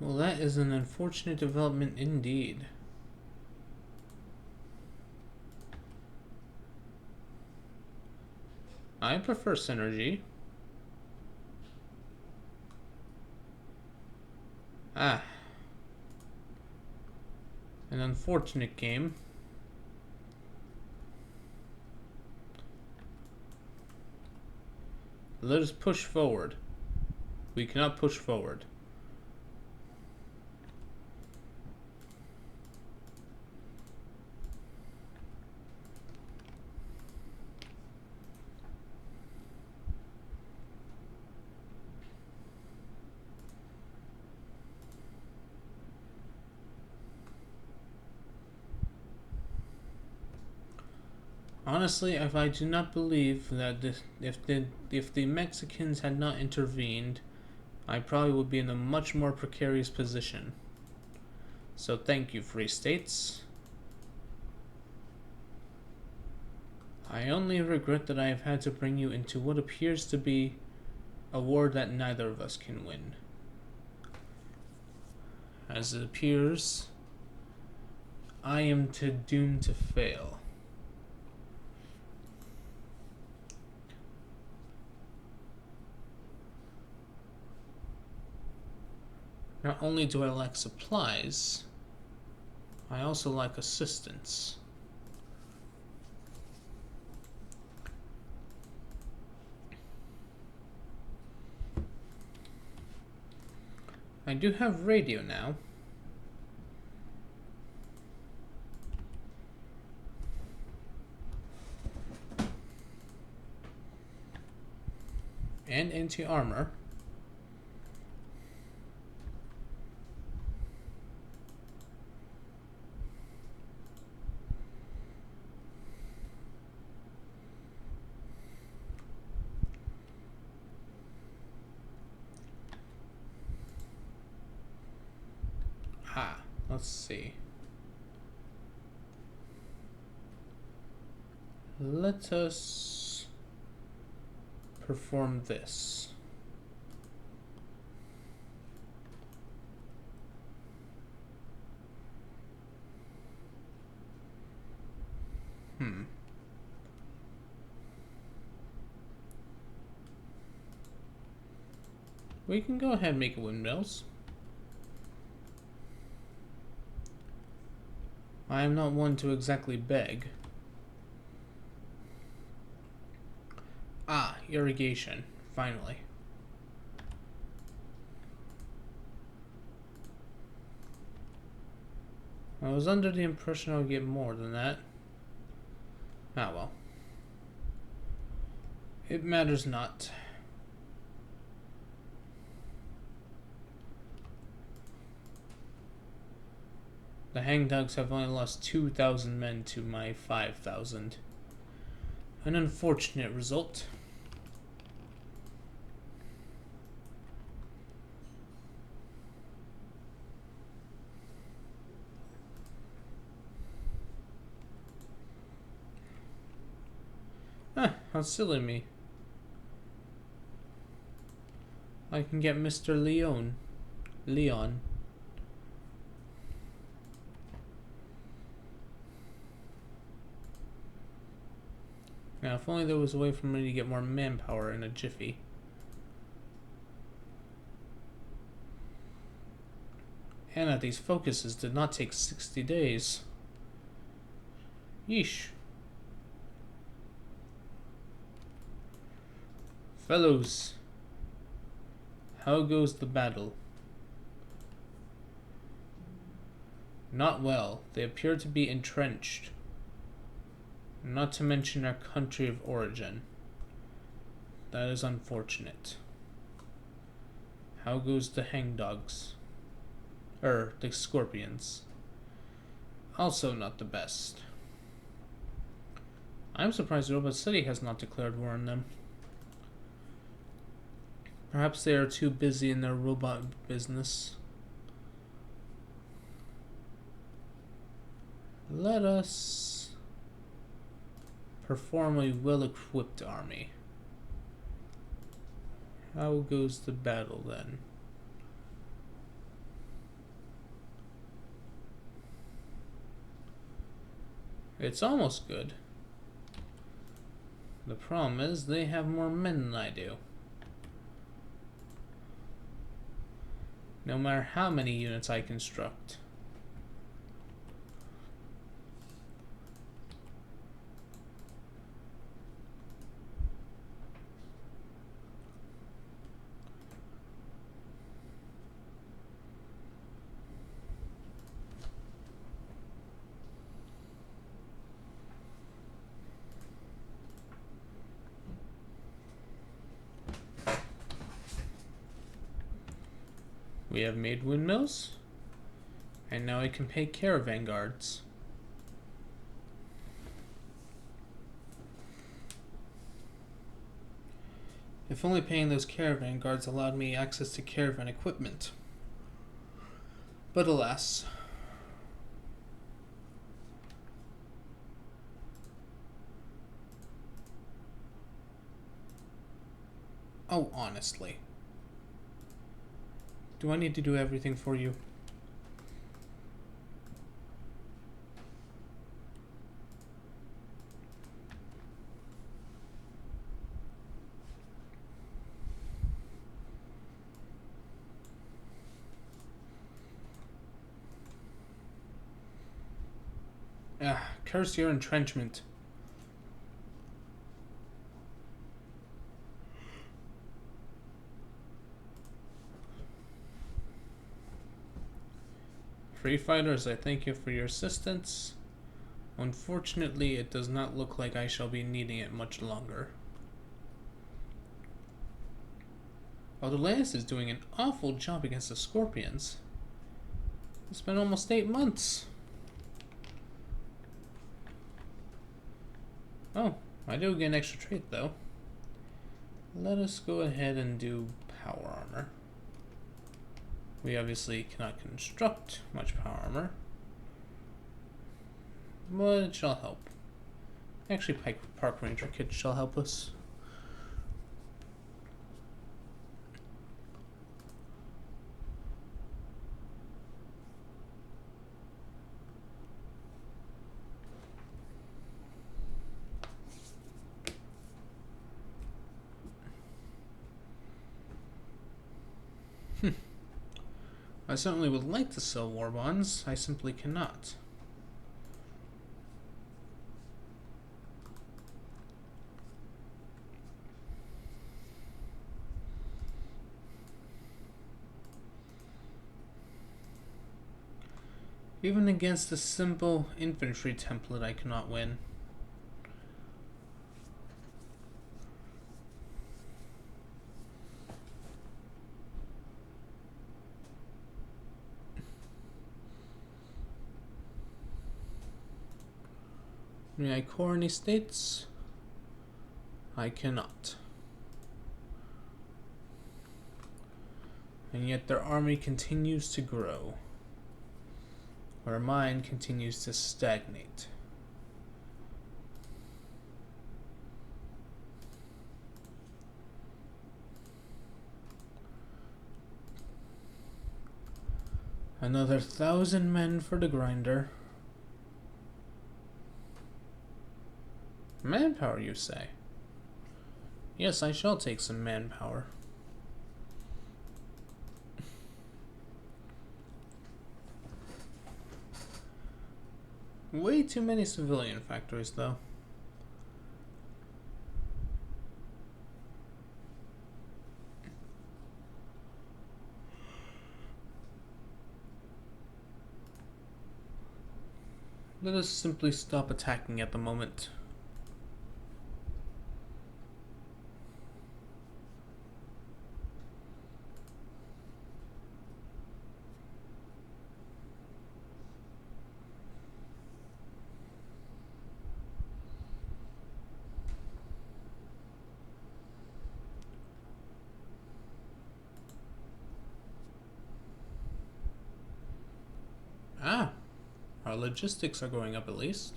Well, that is an unfortunate development indeed. I prefer synergy. Ah. An unfortunate game. Let us push forward. We cannot push forward. Honestly, if I do not believe that if the Mexicans had not intervened, I probably would be in a much more precarious position. So thank you, Free States. I only regret that I have had to bring you into what appears to be a war that neither of us can win. As it appears, I am doomed to fail. Not only do I lack supplies, I also lack assistance. I do have radio now. And anti-armor. Let's see. Let us perform this. We can go ahead and make windmills. I am not one to exactly beg. Ah, irrigation. Finally. I was under the impression I would get more than that. Ah well. It matters not. The hangdogs have only lost 2,000 men to my 5,000. An unfortunate result. How silly me. I can get Mr. Leon. Now, if only there was a way for me to get more manpower in a jiffy. And that these focuses did not take 60 days. Yeesh. Fellows, how goes the battle? Not well. They appear to be entrenched. Not to mention our country of origin. That is unfortunate. How goes the hangdogs? The scorpions. Also not the best. I'm surprised Robot City has not declared war on them. Perhaps they are too busy in their robot business. Let us perform a well-equipped army. How goes the battle then? It's almost good. The problem is they have more men than I do. No matter how many units I construct. We have made windmills, and now I can pay caravan guards. If only paying those caravan guards allowed me access to caravan equipment. But alas. Oh, honestly. Do I need to do everything for you? Curse your entrenchment. Free fighters, I thank you for your assistance. Unfortunately, it does not look like I shall be needing it much longer. Although Lance is doing an awful job against the Scorpions. It's been almost 8 months. Oh, I do get an extra trait though. Let us go ahead and do power armor. We obviously cannot construct much power armor, but it shall help. Actually, Park Ranger kit shall help us. I certainly would like to sell war bonds. I simply cannot. Even against a simple infantry template, I cannot win. May I core any states? I cannot. And yet their army continues to grow, where mine continues to stagnate. Another 1,000 men for the grinder. Manpower, you say? Yes, I shall take some manpower. Way too many civilian factories, though. Let us simply stop attacking at the moment. Ah, our logistics are going up at least.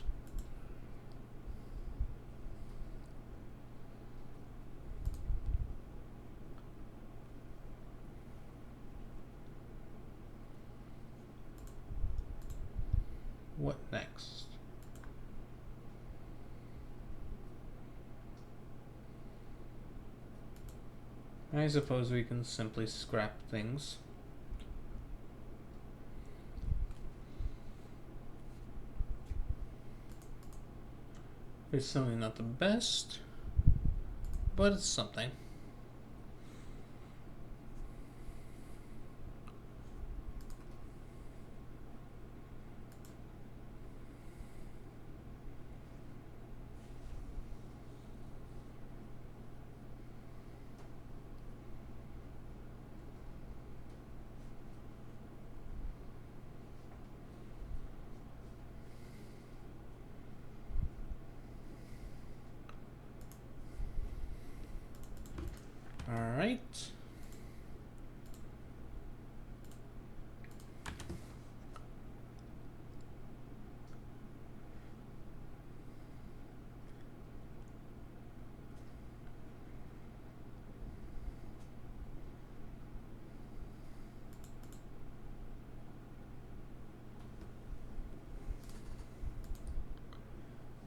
What next? I suppose we can simply scrap things. It's certainly not the best, but it's something. All right.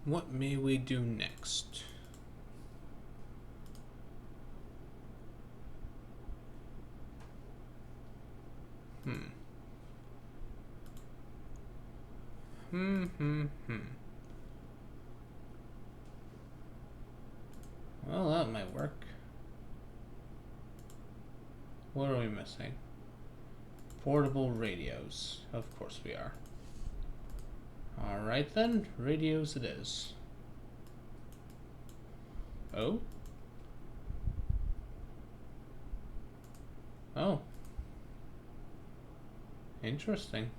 What may we do next? Well, that might work. What are we missing? Portable radios. Of course we are. Alright then, radios it is. Oh? Oh. Interesting.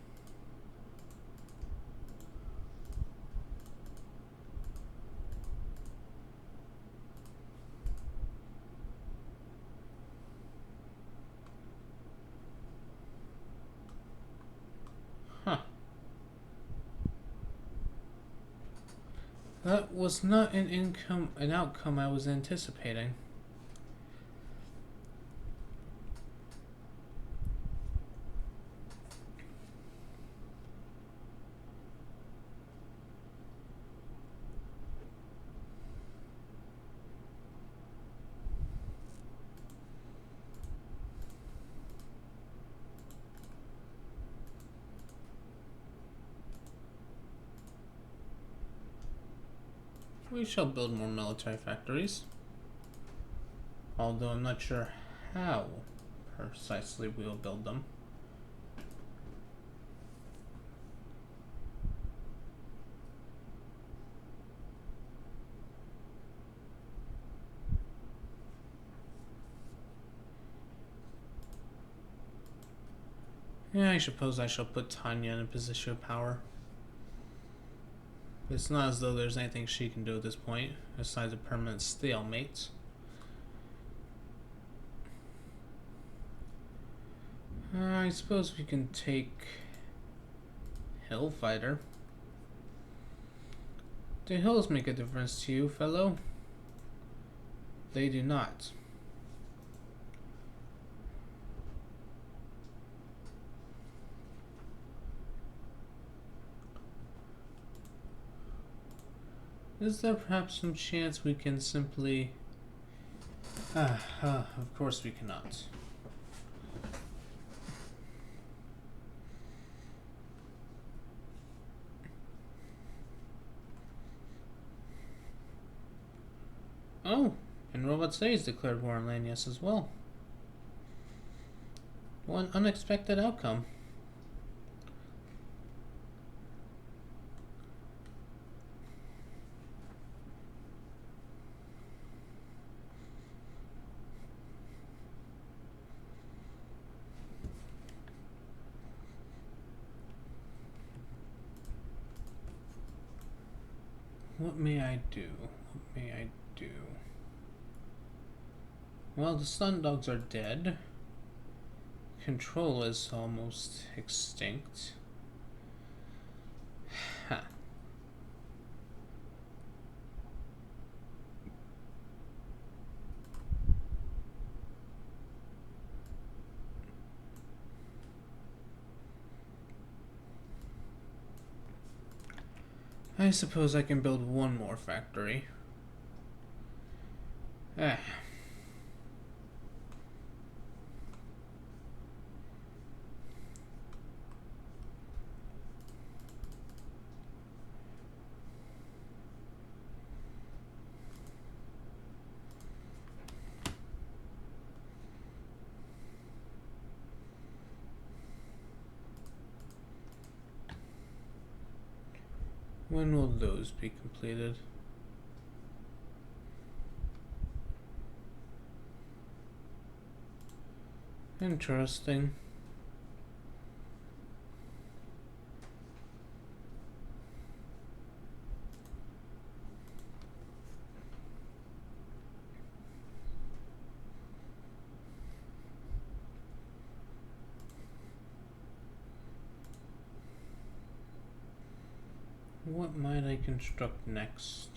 Huh. That was not an outcome I was anticipating. We shall build more military factories. Although I'm not sure how precisely we will build them. Yeah, I suppose I shall put Tanya in a position of power. It's not as though there's anything she can do at this point, besides a permanent stalemate. I suppose we can take Hillfighter. Do hills make a difference to you, fellow? They do not. Is there perhaps some chance we can simply... of course we cannot. Oh, and Robot Says declared war on Lanius as well. One unexpected outcome. What may I do? What may I do? Well, the Sun Dogs are dead. Control is almost extinct. Ha. I suppose I can build one more factory. When will those be completed? Interesting. What might I construct next?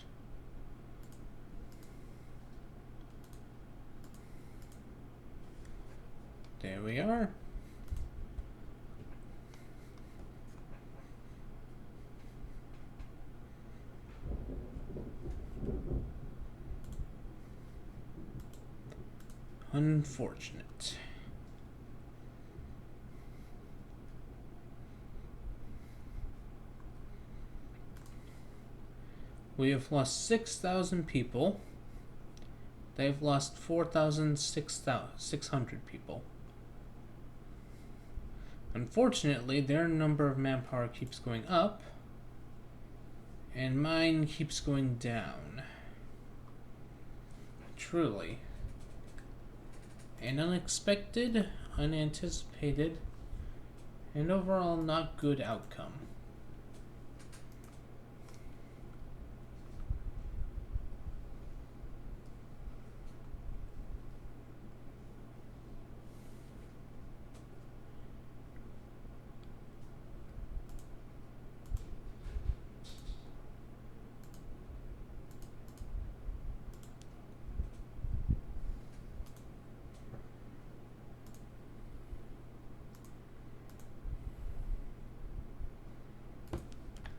There we are. Unfortunate. We have lost 6,000 people. They've lost 4,600 people. Unfortunately, their number of manpower keeps going up, and mine keeps going down. Truly. An unexpected, unanticipated, and overall not good outcome.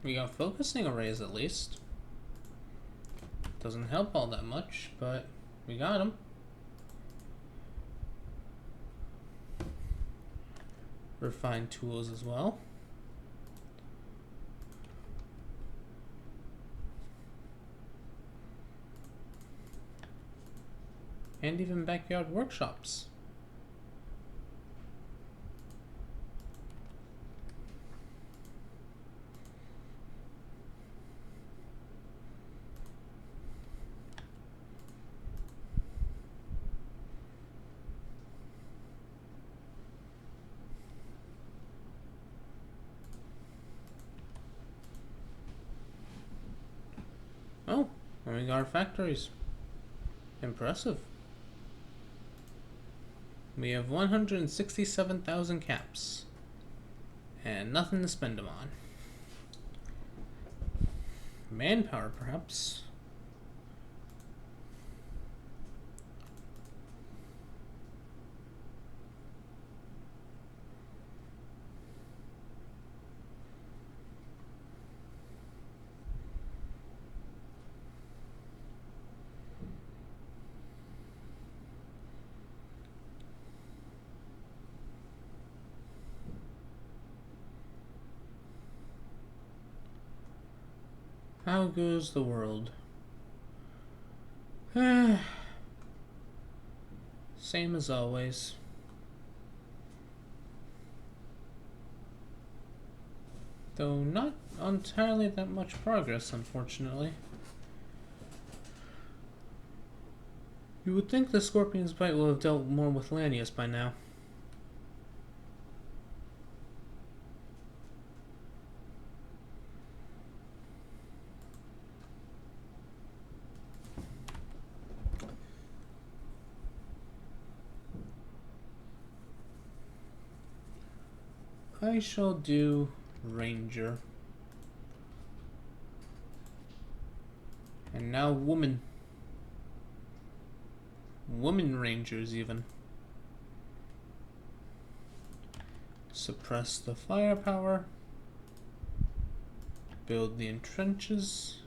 We got focusing arrays at least. Doesn't help all that much, but we got them. Refined tools as well. And even backyard workshops. Oh, and we got our factories. Impressive. We have 167,000 caps. And nothing to spend them on. Manpower, perhaps. How goes the world? Same as always. Though not entirely that much progress, unfortunately. You would think the Scorpion's Bite will have dealt more with Lanius by now. I shall do Ranger. And now Woman. Woman Rangers, even. Suppress the firepower. Build the entrenches.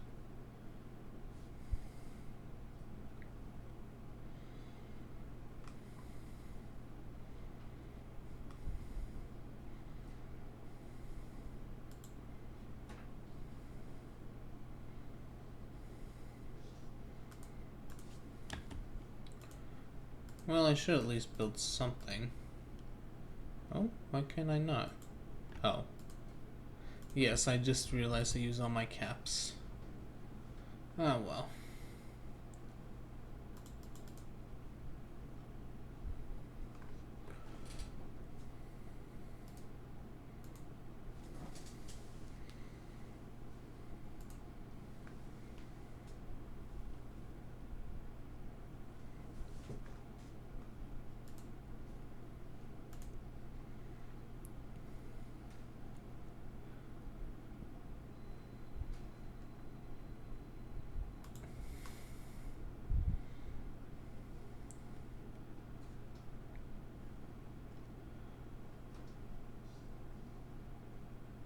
Well, I should at least build something. Oh, why can I not? Oh. Yes, I just realized to use all my caps. Oh well.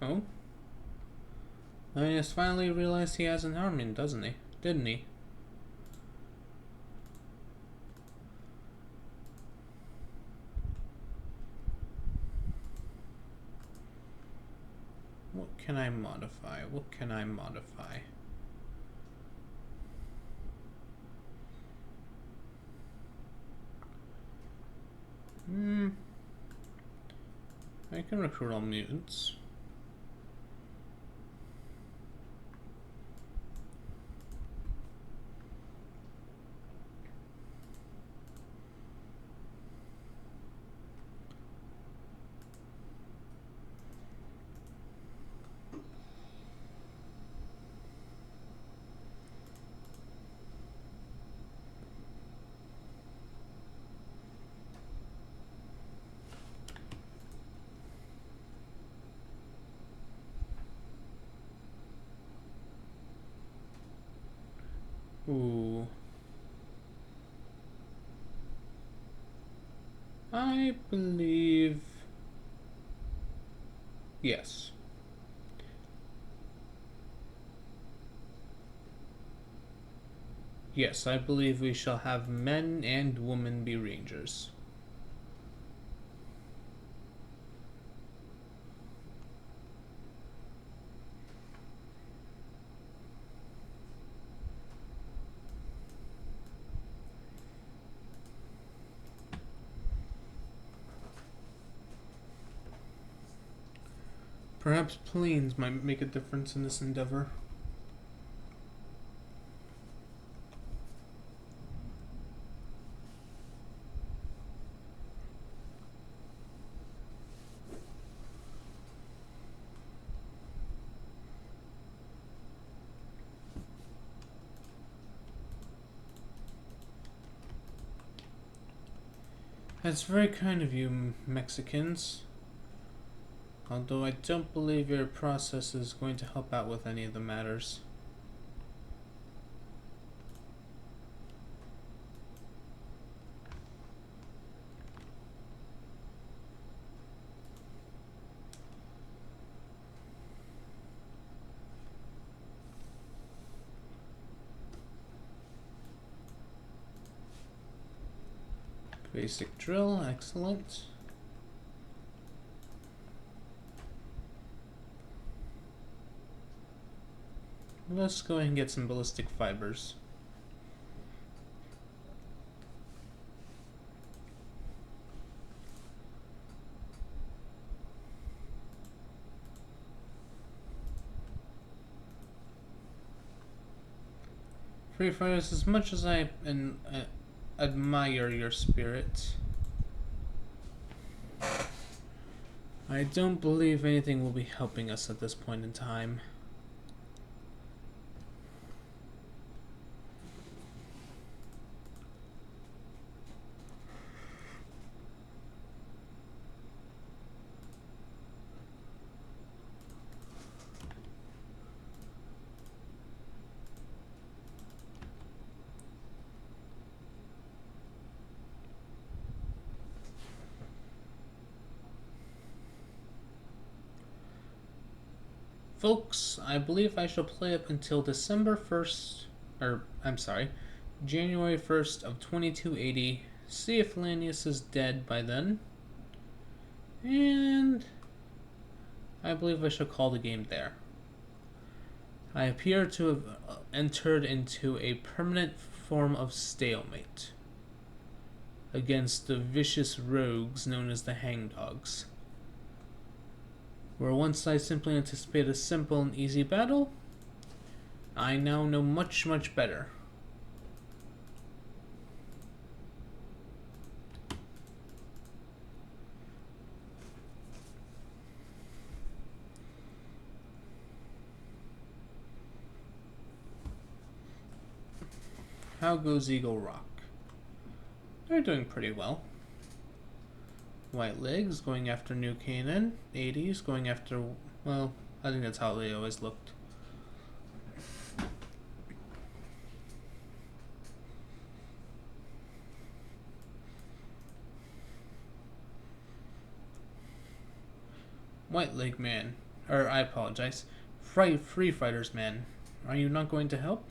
Oh? I mean, he's finally realized he has an army, doesn't he? Didn't he? What can I modify? What can I modify? I can recruit all mutants. Ooh. I believe... Yes. Yes, I believe we shall have men and women be rangers. Perhaps planes might make a difference in this endeavor. That's very kind of you, Mexicans. Although I don't believe your process is going to help out with any of the matters. Basic drill, excellent. Let's go ahead and get some ballistic fibers. Free Fighters, as much as I admire your spirit, I don't believe anything will be helping us at this point in time. Folks, I believe I shall play up until December 1st, or I'm sorry, January 1st of 2280. See if Lanius is dead by then. And I believe I shall call the game there. I appear to have entered into a permanent form of stalemate against the vicious rogues known as the Hangdogs. Where once I simply anticipated a simple and easy battle, I now know much, much better. How goes Eagle Rock? They're doing pretty well. White Legs going after New Canaan. 80s going after, well, I think that's how they always looked. White Leg Man, or I apologize, Free Fighters Man, are you not going to help?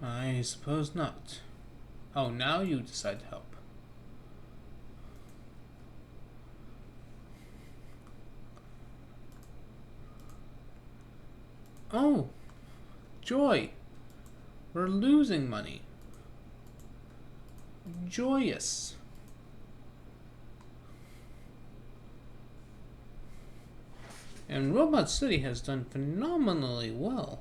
I suppose not. Oh, now you decide to help. Oh, joy. We're losing money. Joyous. And Robot City has done phenomenally well.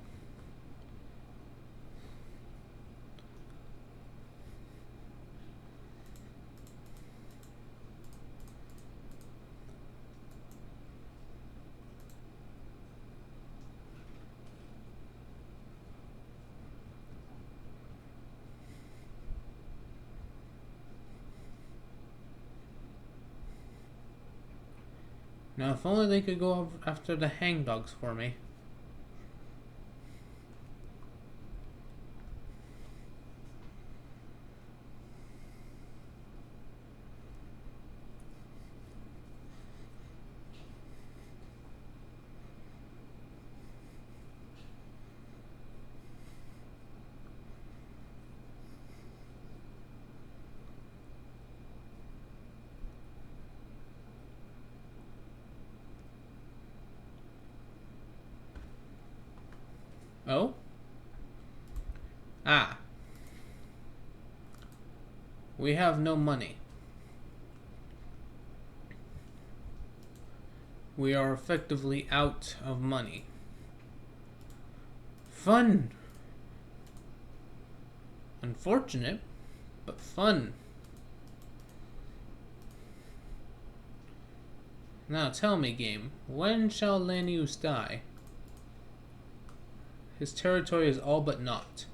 Now, if only they could go after the hangdogs for me. Oh? Ah. We have no money. We are effectively out of money. Fun. Unfortunate, but fun. Now tell me, game, when shall Lanius die? His territory is all but not.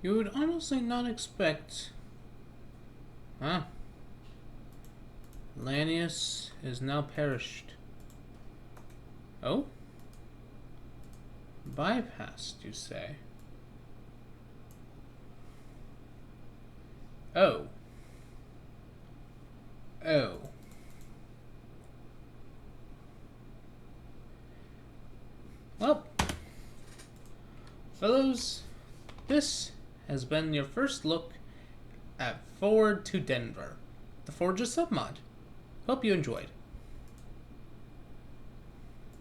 You would honestly not expect... Huh? Lanius is now perished. Oh? Bypassed, you say? Oh. Oh. Well, fellows, this has been your first look at Forward to Denver, the Forger submod. Hope you enjoyed.